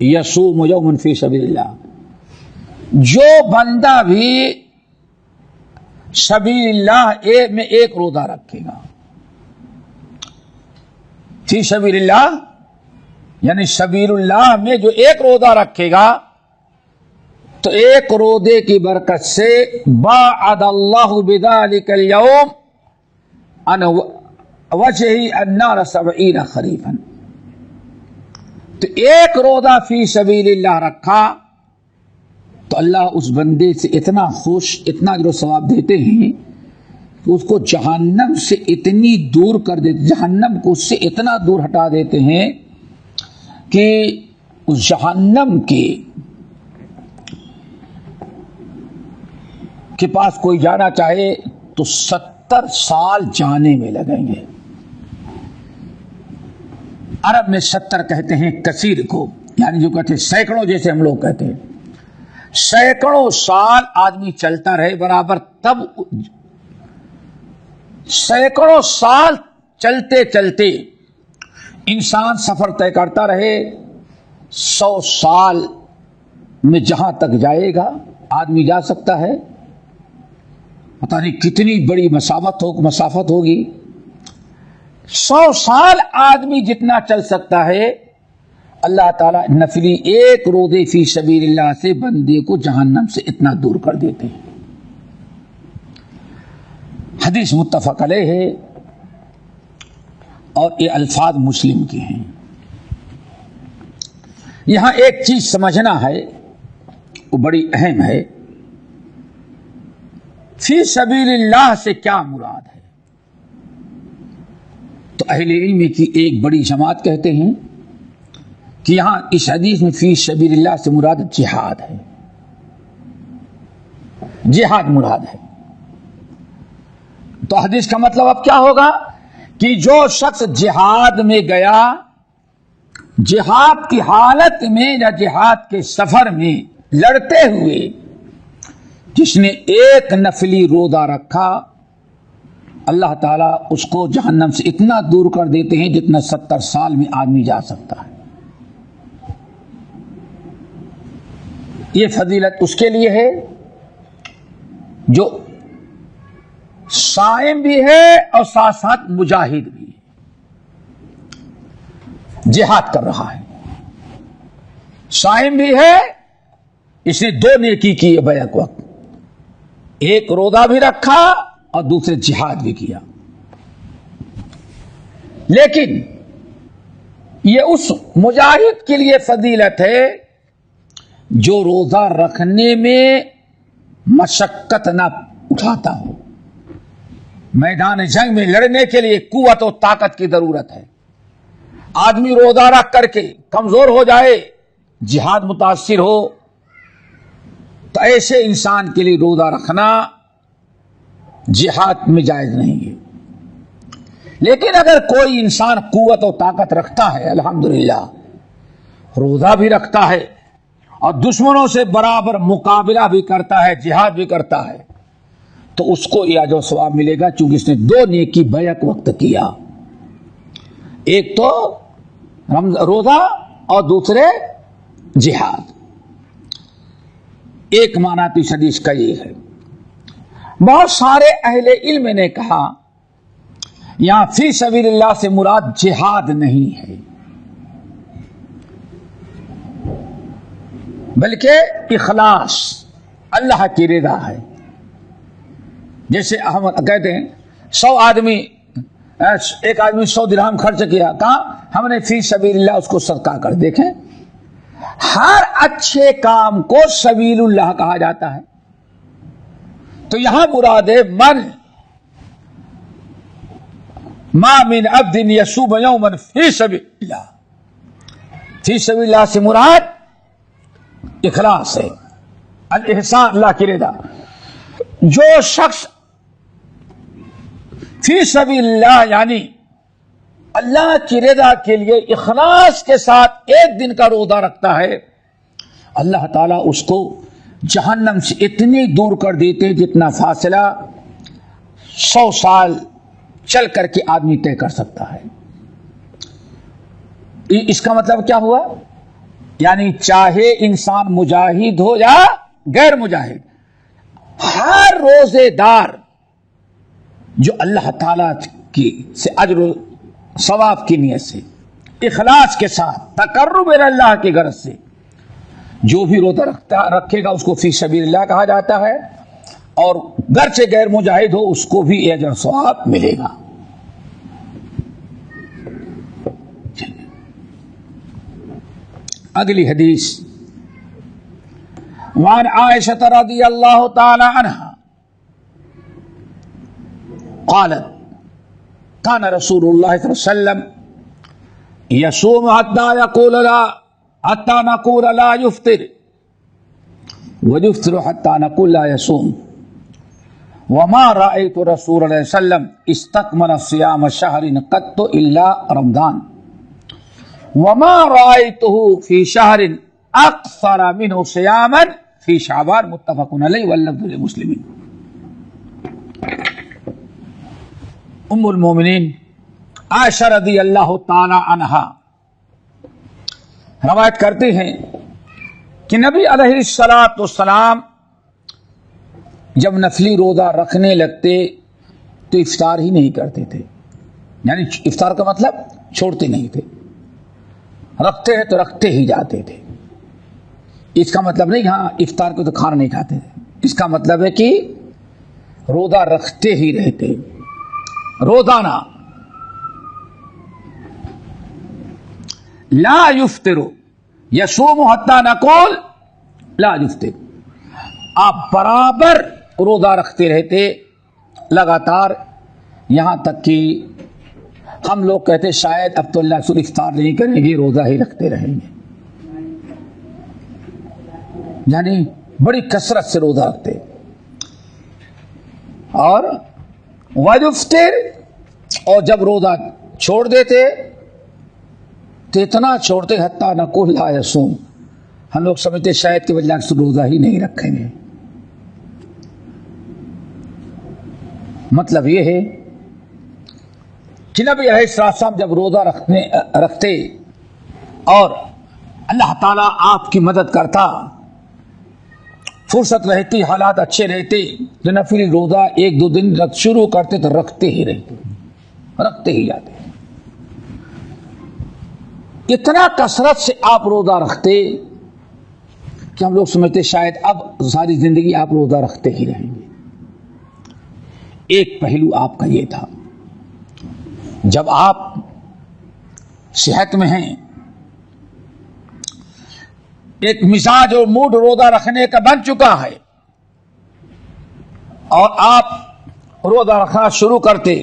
یصوم یوما فی سبیل اللہ، جو بندہ بھی سبیل اللہ میں ایک روزہ رکھے گا، فی سبیل اللہ یعنی سبیل اللہ میں جو ایک روزہ رکھے گا تو ایک روزے کی برکت سے باعد اللہ بذلک اليوم عن وجہی النار 70 خریفا، تو ایک روزہ فی سبیل اللہ رکھا تو اللہ اس بندے سے اتنا خوش، اتنا جو ثواب دیتے ہیں کہ اس کو جہنم سے اتنی دور کر دیتے، جہنم کو اس سے اتنا دور ہٹا دیتے ہیں کہ اس جہنم کے پاس کوئی جانا چاہے تو 70 سال جانے میں لگیں گے۔ عرب میں 70 کہتے ہیں کثیر کو، یعنی جو کہتے ہیں سینکڑوں، جیسے ہم لوگ کہتے ہیں سینکڑوں سال آدمی چلتا رہے برابر، تب سینکڑوں سال چلتے چلتے انسان سفر طے کرتا رہے، 100 سال میں جہاں تک جائے گا آدمی جا سکتا ہے، پتہ نہیں کتنی بڑی مسافت ہوگی۔ 100 سال آدمی جتنا چل سکتا ہے، اللہ تعالیٰ نفلی ایک روزے فی سبیل اللہ سے بندے کو جہنم سے اتنا دور کر دیتے ہیں۔ حدیث متفق علیہ ہے اور یہ الفاظ مسلم کے ہیں۔ یہاں ایک چیز سمجھنا ہے، وہ بڑی اہم ہے، فی سبیل اللہ سے کیا مراد ہے؟ تو اہل علم کی ایک بڑی جماعت کہتے ہیں کہ یہاں اس حدیث میں فی سبیل اللہ سے مراد جہاد ہے، جہاد مراد ہے۔ تو حدیث کا مطلب اب کیا ہوگا کہ جو شخص جہاد میں گیا، جہاد کی حالت میں یا جہاد کے سفر میں لڑتے ہوئے جس نے ایک نفلی روزہ رکھا، اللہ تعالیٰ اس کو جہنم سے اتنا دور کر دیتے ہیں جتنا 70 سال میں آدمی جا سکتا ہے۔ یہ فضیلت اس کے لیے ہے جو صائم بھی ہے اور ساتھ ساتھ مجاہد بھی ہے، جہاد کر رہا ہے، صائم بھی ہے، اس نے 2 نیکی کی ہے بیک وقت، ایک روزہ بھی رکھا اور دوسرے جہاد بھی کیا۔ لیکن یہ اس مجاہد کے لیے فضیلت ہے جو روزہ رکھنے میں مشقت نہ اٹھاتا ہو۔ میدان جنگ میں لڑنے کے لیے قوت و طاقت کی ضرورت ہے، آدمی روزہ رکھ کر کے کمزور ہو جائے، جہاد متاثر ہو، تو ایسے انسان کے لیے روزہ رکھنا جہاد میں جائز نہیں ہے۔ لیکن اگر کوئی انسان قوت و طاقت رکھتا ہے، الحمدللہ روزہ بھی رکھتا ہے اور دشمنوں سے برابر مقابلہ بھی کرتا ہے، جہاد بھی کرتا ہے، تو اس کو یہ اجر و ثواب ملے گا، چونکہ اس نے 2 نیکی بیک وقت کیا، ایک تو روزہ اور دوسرے جہاد۔ ایک معنی تو اس حدیث کا یہ ہے۔ بہت سارے اہل علم نے کہا یہاں فی سبیل اللہ سے مراد جہاد نہیں ہے، بلکہ اخلاص، اللہ کی رضا ہے۔ جیسے ہم کہتے ہیں 100 آدمی، ایک آدمی 100 درہم خرچ کیا، کہاں ہم نے فی سبیل اللہ اس کو صدقہ کر۔ دیکھیں ہر اچھے کام کو سبیل اللہ کہا جاتا ہے، تو یہاں مراد ہے ما من عبد یصوم یوما فی سبیل اللہ، فی سبیل اللہ سے مراد اخلاص ہے، الاحسان، اللہ کی رضا۔ جو شخص فی سبیل اللہ یعنی اللہ کی رضا کے لیے اخلاص کے ساتھ ایک دن کا روزہ رکھتا ہے، اللہ تعالیٰ اس کو جہنم سے اتنی دور کر دیتے جتنا فاصلہ 100 سال چل کر کے آدمی طے کر سکتا ہے۔ اس کا مطلب کیا ہوا؟ یعنی چاہے انسان مجاہد ہو یا غیر مجاہد، ہر روزے دار جو اللہ تعالیٰ کی سے اجر و ثواب کی نیت سے، اخلاص کے ساتھ، تقرب اللہ کی غرض سے جو بھی روزہ رکھے گا اس کو فی سبیل اللہ کہا جاتا ہے، اور گرچہ غیر مجاہد ہو اس کو بھی اجر و ثواب ملے گا۔ اگلی حدیث، وعن عائشہ رضی اللہ تعالی عنہا قالت كان رسول الله صلى الله عليه وسلم يصوم حتى نقول لا يفطر ويفطر حتى نقول لا يصوم وما رأيت رسول الله صلى الله عليه وسلم استكمل صيام شهر قط إلا رمضان وما رأيته في شهر اکثر منه صياما في شعبان متفق علیہ واللفظ لمسلم. ام المومنین عائشہ رضی اللہ تعالی عنہا روایت کرتے ہیں کہ نبی علیہ الصلوۃ والسلام جب نفلی روزہ رکھنے لگتے تو افطار ہی نہیں کرتے تھے. یعنی افطار کا مطلب چھوڑتے نہیں تھے، رکھتے ہیں تو رکھتے ہی جاتے تھے. اس کا مطلب نہیں ہاں افطار کو تو کھانا نہیں کھاتے تھے، اس کا مطلب ہے کہ روزہ رکھتے ہی رہتے روزانہ. لا یفطر یصوم حتی نقول لا یفطر، آپ برابر روزہ رکھتے رہتے لگاتار، یہاں تک کہ ہم لوگ کہتے شاید اب تو اللہ سے افطار نہیں کریں گے، روزہ ہی رکھتے رہیں گے. یعنی بڑی کثرت سے روزہ رکھتے. اور وَيُفْطِرْ، اور جب روزہ چھوڑ دیتے تو اتنا چھوڑتے حتیٰ نقول لا یصوم، ہم لوگ سمجھتے شاید کہ وجہ سے روزہ ہی نہیں رکھیں گے. مطلب یہ ہے کہ نبی علیہ السلام جب روزہ رکھتے اور اللہ تعالیٰ آپ کی مدد کرتا، فرصت رہتی، حالات اچھے رہتے تو نفلی روزہ ایک دو دن شروع کرتے تو رکھتے ہی رہتے، رکھتے ہی جاتے. اتنا کثرت سے آپ روزہ رکھتے کہ ہم لوگ سمجھتے شاید اب ساری زندگی آپ روزہ رکھتے ہی رہیں گے. ایک پہلو آپ کا یہ تھا، جب آپ صحت میں ہیں، ایک مزاج اور موڈ روزہ رکھنے کا بن چکا ہے، اور آپ روزہ رکھنا شروع کرتے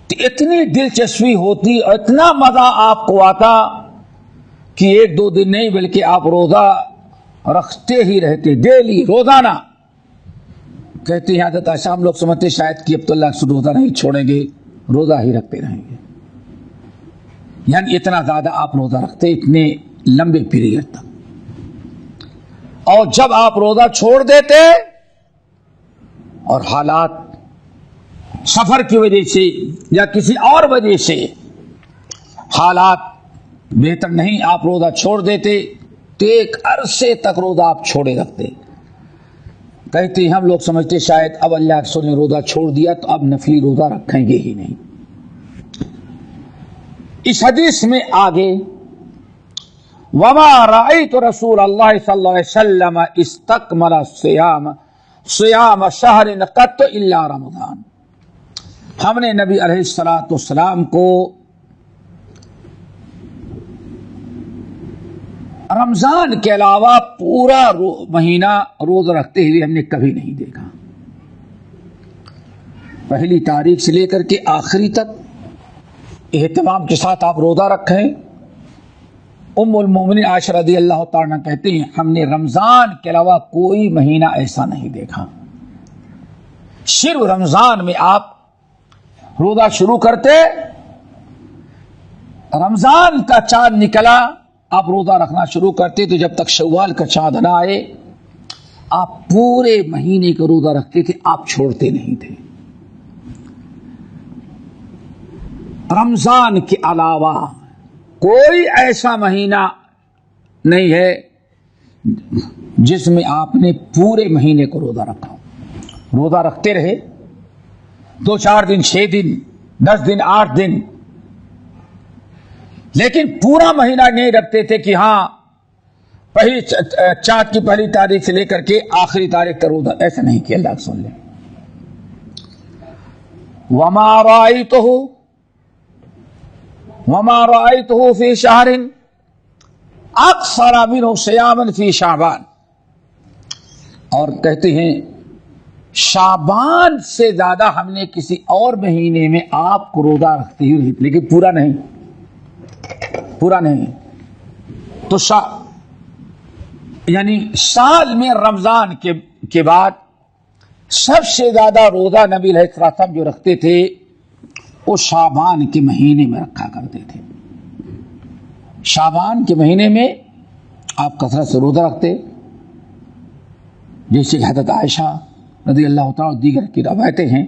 تو اتنی دلچسپی ہوتی اور اتنا مزہ آپ کو آتا کہ ایک دو دن نہیں بلکہ آپ روزہ رکھتے ہی رہتے، ڈیلی روزانہ. کہتے ہیں حضرت عائشہ ہم لوگ سمجھتے شاید کہ اب تو اللہ سے روزہ نہیں چھوڑیں گے، روزہ ہی رکھتے رہیں گے. یعنی اتنا زیادہ آپ روزہ رکھتے اتنے لمبے پیریڈ تک. اور جب آپ روزہ چھوڑ دیتے اور حالات سفر کی وجہ سے یا کسی اور وجہ سے حالات بہتر نہیں، آپ روزہ چھوڑ دیتے تو ایک عرصے تک روزہ آپ چھوڑے رکھتے. کہتے ہیں ہم لوگ سمجھتے شاید اب اللہ کے نے روزہ چھوڑ دیا تو اب نفلی روزہ رکھیں گے ہی نہیں. اس حدیث میں آگے وما رأيت رسول اللہ صلی اللہ علیہ وسلم استکمل صیام شہر قط الا رمضان، ہم نے نبی علیہ الصلوۃ والسلام کو رمضان کے علاوہ پورا مہینہ روزہ رکھتے ہوئے ہم نے کبھی نہیں دیکھا. پہلی تاریخ سے لے کر کے آخری تک اہتمام کے ساتھ آپ روزہ رکھیں. ام المومنین عائشہ رضی اللہ تعالیٰ عنہ کہتے ہیں ہم نے رمضان کے علاوہ کوئی مہینہ ایسا نہیں دیکھا. صرف رمضان میں آپ روزہ شروع کرتے، رمضان کا چاند نکلا آپ روزہ رکھنا شروع کرتے تو جب تک شوال کا چاند نہ آئے آپ پورے مہینے کا روزہ رکھتے تھے، آپ چھوڑتے نہیں تھے. رمضان کے علاوہ کوئی ایسا مہینہ نہیں ہے جس میں آپ نے پورے مہینے کو روزہ رکھا. روزہ رکھتے رہے 2 4 دن 6 دن 10 دن 8 دن، لیکن پورا مہینہ نہیں رکھتے تھے کہ ہاں پہلی چاند کی پہلی تاریخ سے لے کر کے آخری تاریخ تک روزہ، ایسا نہیں کیا. اللہ سن لیں وما رأيته في شهر اکثر منه صياما في شعبان، اور کہتے ہیں شعبان سے زیادہ ہم نے کسی اور مہینے میں آپ کو روزہ رکھتے ہوئے، لیکن پورا نہیں. تو یعنی سال میں رمضان کے بعد سب سے زیادہ روزہ نبی علیہ السلام جو رکھتے تھے وہ شعبان کے مہینے میں رکھا کرتے تھے. شعبان کے مہینے میں آپ کثرت سے روزہ رکھتے، جیسے کہ حضرت عائشہ رضی اللہ تعالیٰ دیگر کی روایتیں ہیں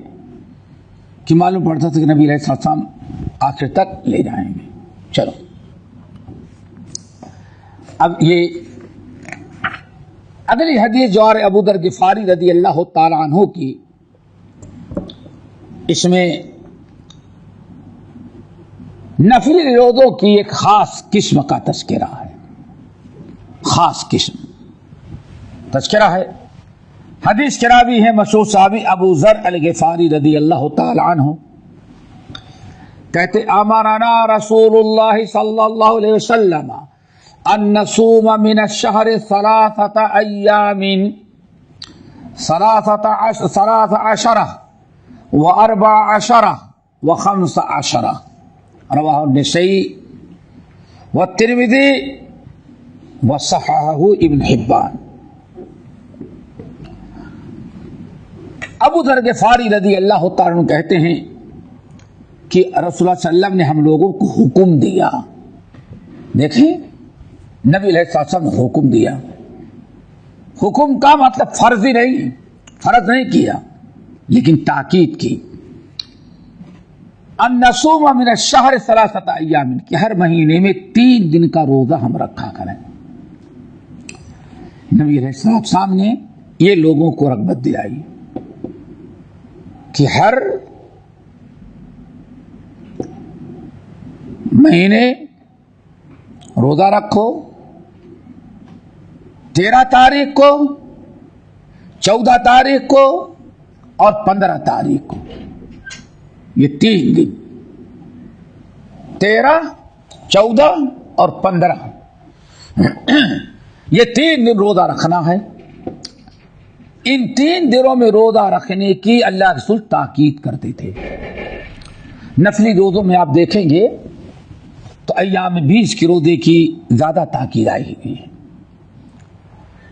کہ معلوم پڑتا تھا کہ نبی علیہ السلام آخر تک لے جائیں گے۔ چلو اب یہ اگلی حدیث جو ابو ذر غفاری رضی اللہ تعالیٰ عنہ کی، اس میں نفلی روزوں کی ایک خاص قسم کا تذکرہ ہے، خاص قسم تذکرہ ہے۔ حدیث کے راوی ہے مشہور صحابی ابو ذر الغفاری رضی اللہ تعالی عنہ، کہتے امرنا رسول اللہ صلی اللہ علیہ وسلم ان نصوم من الشہر 3 ایام 13 و14 و15 رواہ النسائی والترمذی وصححہ ابن حبان۔ ابو ذر غفاری رضی اللہ تعالیٰ عنہ کہتے ہیں کہ رسول اللہ صلی اللہ علیہ وسلم نے ہم لوگوں کو حکم دیا، دیکھیں نبی علیہ السلام نے حکم دیا، حکم کا مطلب فرضی نہیں، فرض نہیں کیا لیکن تاکید کی، ان نصوم من الشہر 3 ایام، کہ ہر مہینے میں 3 دن کا روزہ ہم رکھا کریں۔ نبی علیہ السلام نے یہ لوگوں کو رغبت دلائی کہ ہر مہینے روزہ رکھو، 13 تاریخ کو، 14 تاریخ کو اور 15 تاریخ کو، یہ 3 دن، 13، 14 اور 15، یہ 3 دن روزہ رکھنا ہے۔ ان 3 دنوں میں روزہ رکھنے کی اللہ رسول تاکید کرتے تھے۔ نفلی روزوں میں آپ دیکھیں گے تو ایام 20 کے روزے کی زیادہ تاکید آئی ہوئی ہے۔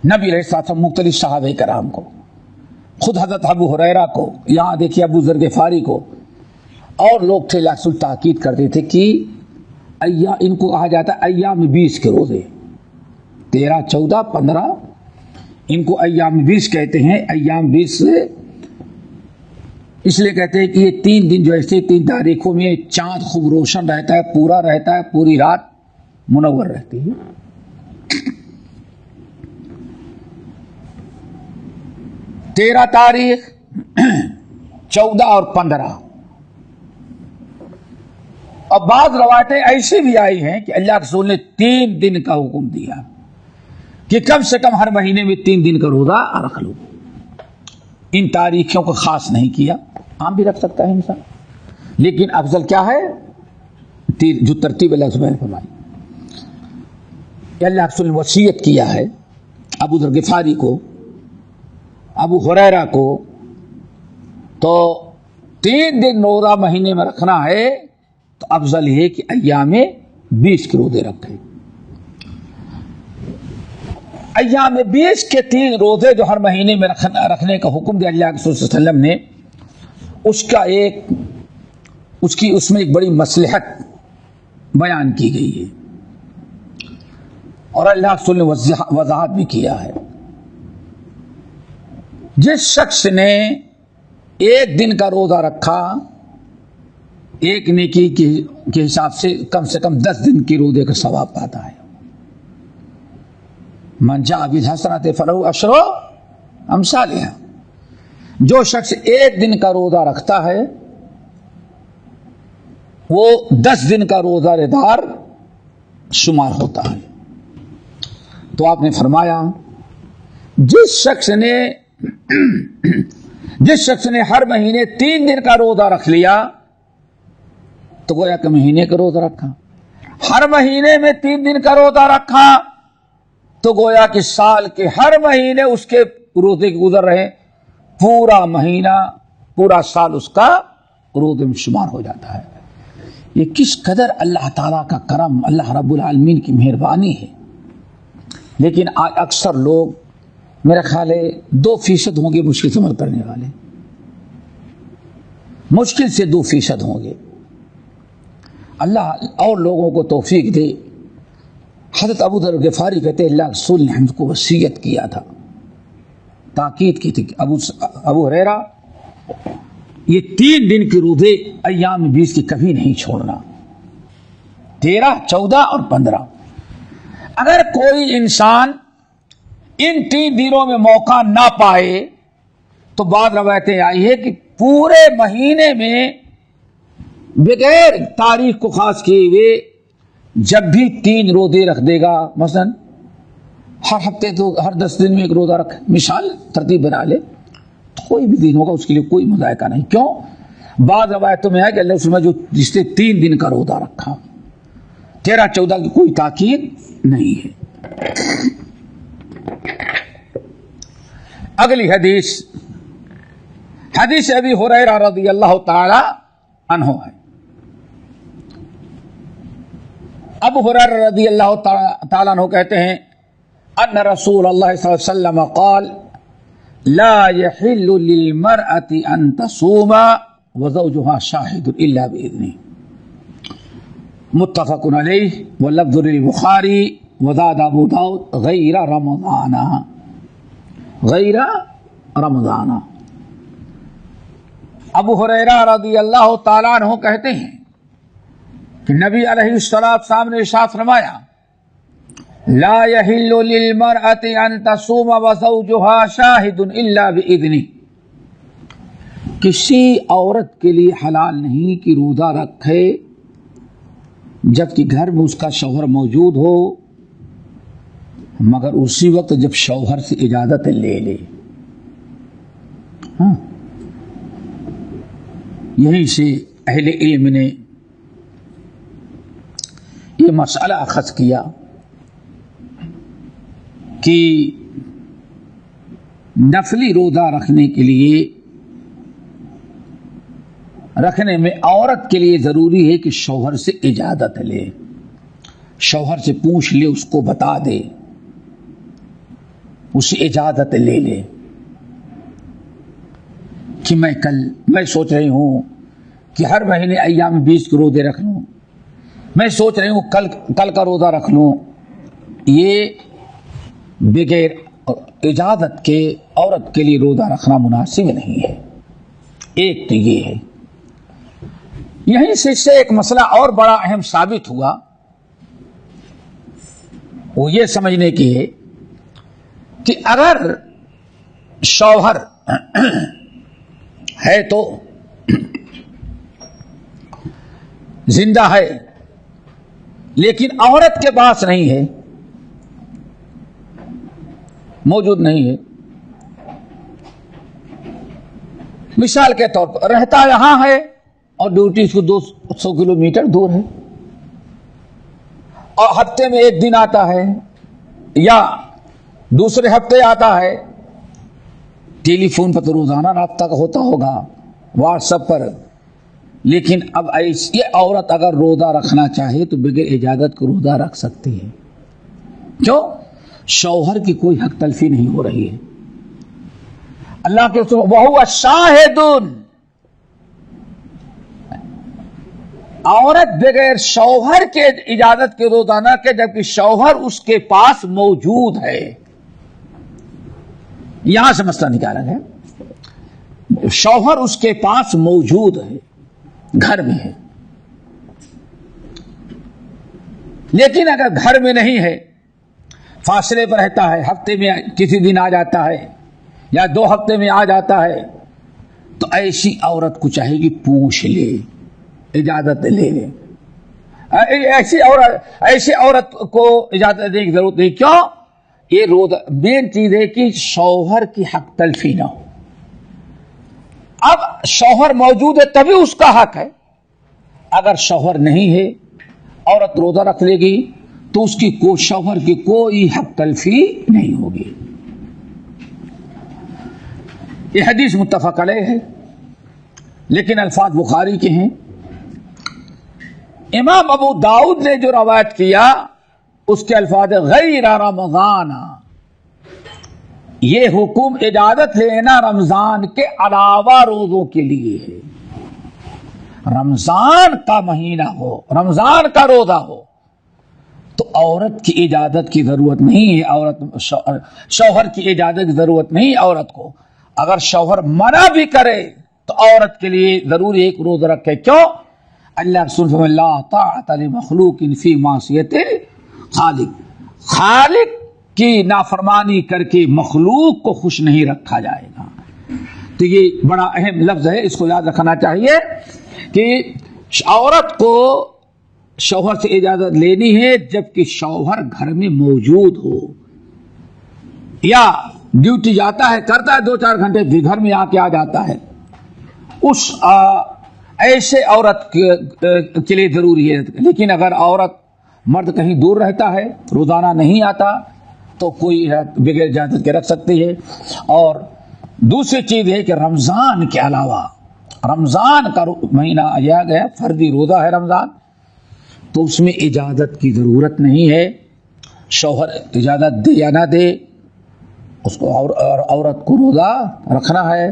نبی علیہ السلام مختلف صحابہ کرام کو، خود حضرت ابو ہریرہ کو، یہاں دیکھیے ابو ذر غفاری کو، اور لوگ تھے اللہ رسول تاکید کرتے تھے کہ ان کو کہا جاتا ہے ایام 20 کے روزے، 13، 14، 15، ان کو ایام 20 کہتے ہیں۔ ایام 20 سے اس لیے کہتے ہیں کہ یہ 3 دن جو ایسے 3 تاریخوں میں چاند خوب روشن رہتا ہے، پورا رہتا ہے، پوری رات منور رہتی ہے۔ تیرہ تاریخ، 14 اور 15، اور بعض روایتیں ایسی بھی آئی ہیں کہ اللہ رسول نے 3 دن کا حکم دیا کہ کم سے کم ہر مہینے میں 3 دن کا روزہ رکھ لو۔ ان تاریخوں کو خاص نہیں کیا، عام بھی رکھ سکتا ہے انسان، لیکن افضل کیا ہے جو ترتیب اللہ سبحانہ نے فرمائی۔ اللہ رسول نے وصیت کیا ہے ابو ذر غفاری کو، ابو ہریرہ کو، تو 3 دن روزہ مہینے میں رکھنا ہے تو افضل یہ کہ ایام 20 کے روزے رکھیں۔ ایام 20 کے 3 روزے جو ہر مہینے میں رکھنے کا حکم دیا اللہ کے رسول صلی اللہ علیہ وسلم نے، اس میں ایک بڑی مصلحت بیان کی گئی ہے، اور اللہ کے رسول نے وضاحت بھی کیا ہے۔ جس شخص نے 1 دن کا روزہ رکھا، ایک نیکی کے حساب سے کم 10 دن کی روزے کا ثواب پاتا ہے۔ من جاء بالحسنۃ فلہ عشر امثالھا، جو شخص 1 دن کا روزہ رکھتا ہے وہ 10 دن کا روزہ دار شمار ہوتا ہے۔ تو آپ نے فرمایا جس شخص نے ہر مہینے 3 دن کا روزہ رکھ لیا تو گویا کہ مہینے کا روزہ رکھا، ہر مہینے میں 3 دن کا روزہ رکھا تو گویا کہ سال کے ہر مہینے اس کے روزے گزر رہے، پورا مہینہ، پورا سال اس کا روزے میں شمار ہو جاتا ہے۔ یہ کس قدر اللہ تعالیٰ کا کرم، اللہ رب العالمین کی مہربانی ہے۔ لیکن آج اکثر لوگ میرا خیال ہے 2% ہوں گے مشکل سے عمل کرنے والے، مشکل سے 2% ہوں گے۔ اللہ اور لوگوں کو توفیق دے حضرت ابو ذر غفاری کہتے ہیں اللہ رسول نے ہم کو وصیت کیا تھا، تاکید کی تھی کہ ابو ہریرہ یہ 3 دن کے روزے ایام 20 کی کبھی نہیں چھوڑنا، 13، 14 اور 15۔ اگر کوئی انسان ان 3 دنوں میں موقع نہ پائے تو بعض روایتیں آئی ہے کہ پورے مہینے میں بغیر تاریخ کو خاص کیے ہوئے جب بھی 3 روزے رکھ دے گا، مثلا ہر ہفتے تو ہر 10 دن میں 1 روزہ رکھ، مثال ترتیب بنا لے، تو کوئی بھی دن ہوگا اس کے لیے کوئی مذائقہ نہیں۔ کیوں؟ بعض روایتوں میں ہے کہ اللہ رسول جو جس نے 3 دن کا روزہ رکھا، 13، 14 کی کوئی تاکید نہیں ہے۔ اگلی حدیث ابی ہریرہ رضی اللہ تعالی عنہ ہے۔ ابو ہریرہ رضی اللہ تعالی عنہ کہتے ہیں ان رسول اللہ صلی اللہ علیہ وسلم قال لا يحل للمرأة ان تصوم وزوجها شاهد الا باذنه، متفق علیہ واللفظ للبخاری وزاد ابو داود غیر رمضان۔ ابو ہریرہ رضی اللہ تعالیٰ عنہ کہتے ہیں کہ نبی علیہ السلام نے ارشاد فرمایا لا يحل للمرأة ان تصوم وزوجها شاهد الا باذنه، کسی عورت کے لیے حلال نہیں کہ روزہ رکھے جبکہ گھر میں اس کا شوہر موجود ہو، مگر اسی وقت جب شوہر سے اجازت لے لے۔ ہاں، یہیں سے اہل علم نے یہ مسئلہ اخذ کیا کہ نفلی روزہ رکھنے کے لیے رکھنے میں عورت کے لیے ضروری ہے کہ شوہر سے اجازت لے، شوہر سے پوچھ لے، اس کو بتا دے، اسے اجازت لے لے کہ میں سوچ رہی ہوں کہ ہر مہینے ایام 20 کے روزے رکھ لوں، میں سوچ رہی ہوں کل کا روزہ رکھ لوں۔ یہ بغیر اجازت کے عورت کے لیے روزہ رکھنا مناسب نہیں ہے۔ ایک تو یہ ہے، یہیں سے ایک مسئلہ اور بڑا اہم ثابت ہوا، وہ یہ سمجھنے کی ہے کہ اگر شوہر ہے تو زندہ ہے لیکن عورت کے پاس نہیں ہے، موجود نہیں ہے، مثال کے طور پر رہتا یہاں ہے اور ڈیوٹی اس کو 200 کلومیٹر دور ہے، اور ہفتے میں 1 دن آتا ہے یا دوسرے ہفتے آتا ہے، ٹیلی فون پر تو روزانہ رابطہ ہوتا ہوگا، واٹس ایپ پر، لیکن اب ایسی عورت اگر روزہ رکھنا چاہے تو بغیر اجازت کو روزہ رکھ سکتی ہے۔ کیوں؟ شوہر کی کوئی حق تلفی نہیں ہو رہی ہے۔ اللہ کے رسول وَهُوَ شَاهِدٌ، عورت بغیر شوہر کے اجازت کے روزہ نہ کہ جبکہ شوہر اس کے پاس موجود ہے۔ یہاں سے مسئلہ نکالا گیا، شوہر اس کے پاس موجود ہے، گھر میں ہے، لیکن اگر گھر میں نہیں ہے، فاصلے پر رہتا ہے، ہفتے میں کسی دن آ جاتا ہے یا 2 ہفتے میں آ جاتا ہے، تو ایسی عورت کو چاہے گی پوچھ لے، اجازت لے لے۔ ایسی عورت کو اجازت دینے کی ضرورت نہیں۔ کیوں؟ یہ مین چیز ہے کہ شوہر کی حق تلفی نہ ہو۔ اب شوہر موجود ہے تبھی اس کا حق ہے، اگر شوہر نہیں ہے عورت روزہ رکھ لے گی تو اس کی شوہر کی کوئی حق تلفی نہیں ہوگی۔ یہ حدیث متفق علیہ ہے لیکن الفاظ بخاری کے ہیں۔ امام ابو داؤد نے جو روایت کیا اس کے الفاظ غیر رمضان، یہ حکم اجازت لینا رمضان کے علاوہ روزوں کے لیے ہے۔ رمضان کا مہینہ ہو، رمضان کا روزہ ہو تو عورت کی اجازت کی ضرورت نہیں ہے، عورت شوہر کی اجازت کی ضرورت نہیں عورت کو. اگر شوہر منع بھی کرے تو عورت کے لیے ضروری ایک روزہ رکھے. کیوں؟ اللہ رسول فرمائے لا طاعت لمخلوق فی معصیت خالق، خالق کی نافرمانی کر کے مخلوق کو خوش نہیں رکھا جائے گا. تو یہ بڑا اہم لفظ ہے، اس کو یاد رکھنا چاہیے کہ عورت کو شوہر سے اجازت لینی ہے جبکہ شوہر گھر میں موجود ہو، یا ڈیوٹی جاتا ہے، کرتا ہے 2-4 گھنٹے، پھر گھر میں آ کے آ جاتا ہے. اس ایسے عورت کے لیے ضروری ہے. لیکن اگر عورت مرد کہیں دور رہتا ہے، روزانہ نہیں آتا، تو کوئی بغیر اجازت کے رکھ سکتی ہے. اور دوسری چیز ہے کہ رمضان کے علاوہ، رمضان کا مہینہ آیا گیا، فردی روزہ ہے رمضان، تو اس میں اجازت کی ضرورت نہیں ہے. شوہر اجازت دے یا نہ دے، اس کو عورت کو روزہ رکھنا ہے،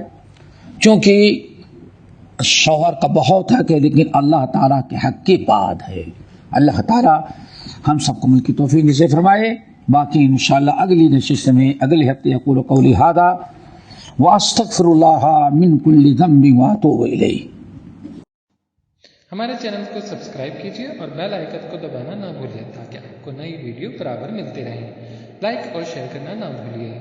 چونکہ شوہر کا بہت حق ہے، لیکن اللہ تعالیٰ کے حق کے بعد ہے. اللہ تعالیٰ ہم سب کو مل کی توفیق نصیب فرمائے. باقی انشاءاللہ اگلی نشست میں اگلے ہفتے اقول قولی ھذا واستغفر اللہ من کل ذنب واتوب الیہ. ہمارے چینل کو سبسکرائب کیجیے اور بیل آئیکن کو دبانا نہ بھولیں تاکہ آپ کو نئی ویڈیو برابر ملتے رہیں. لائک اور شیئر کرنا نہ بھولیے.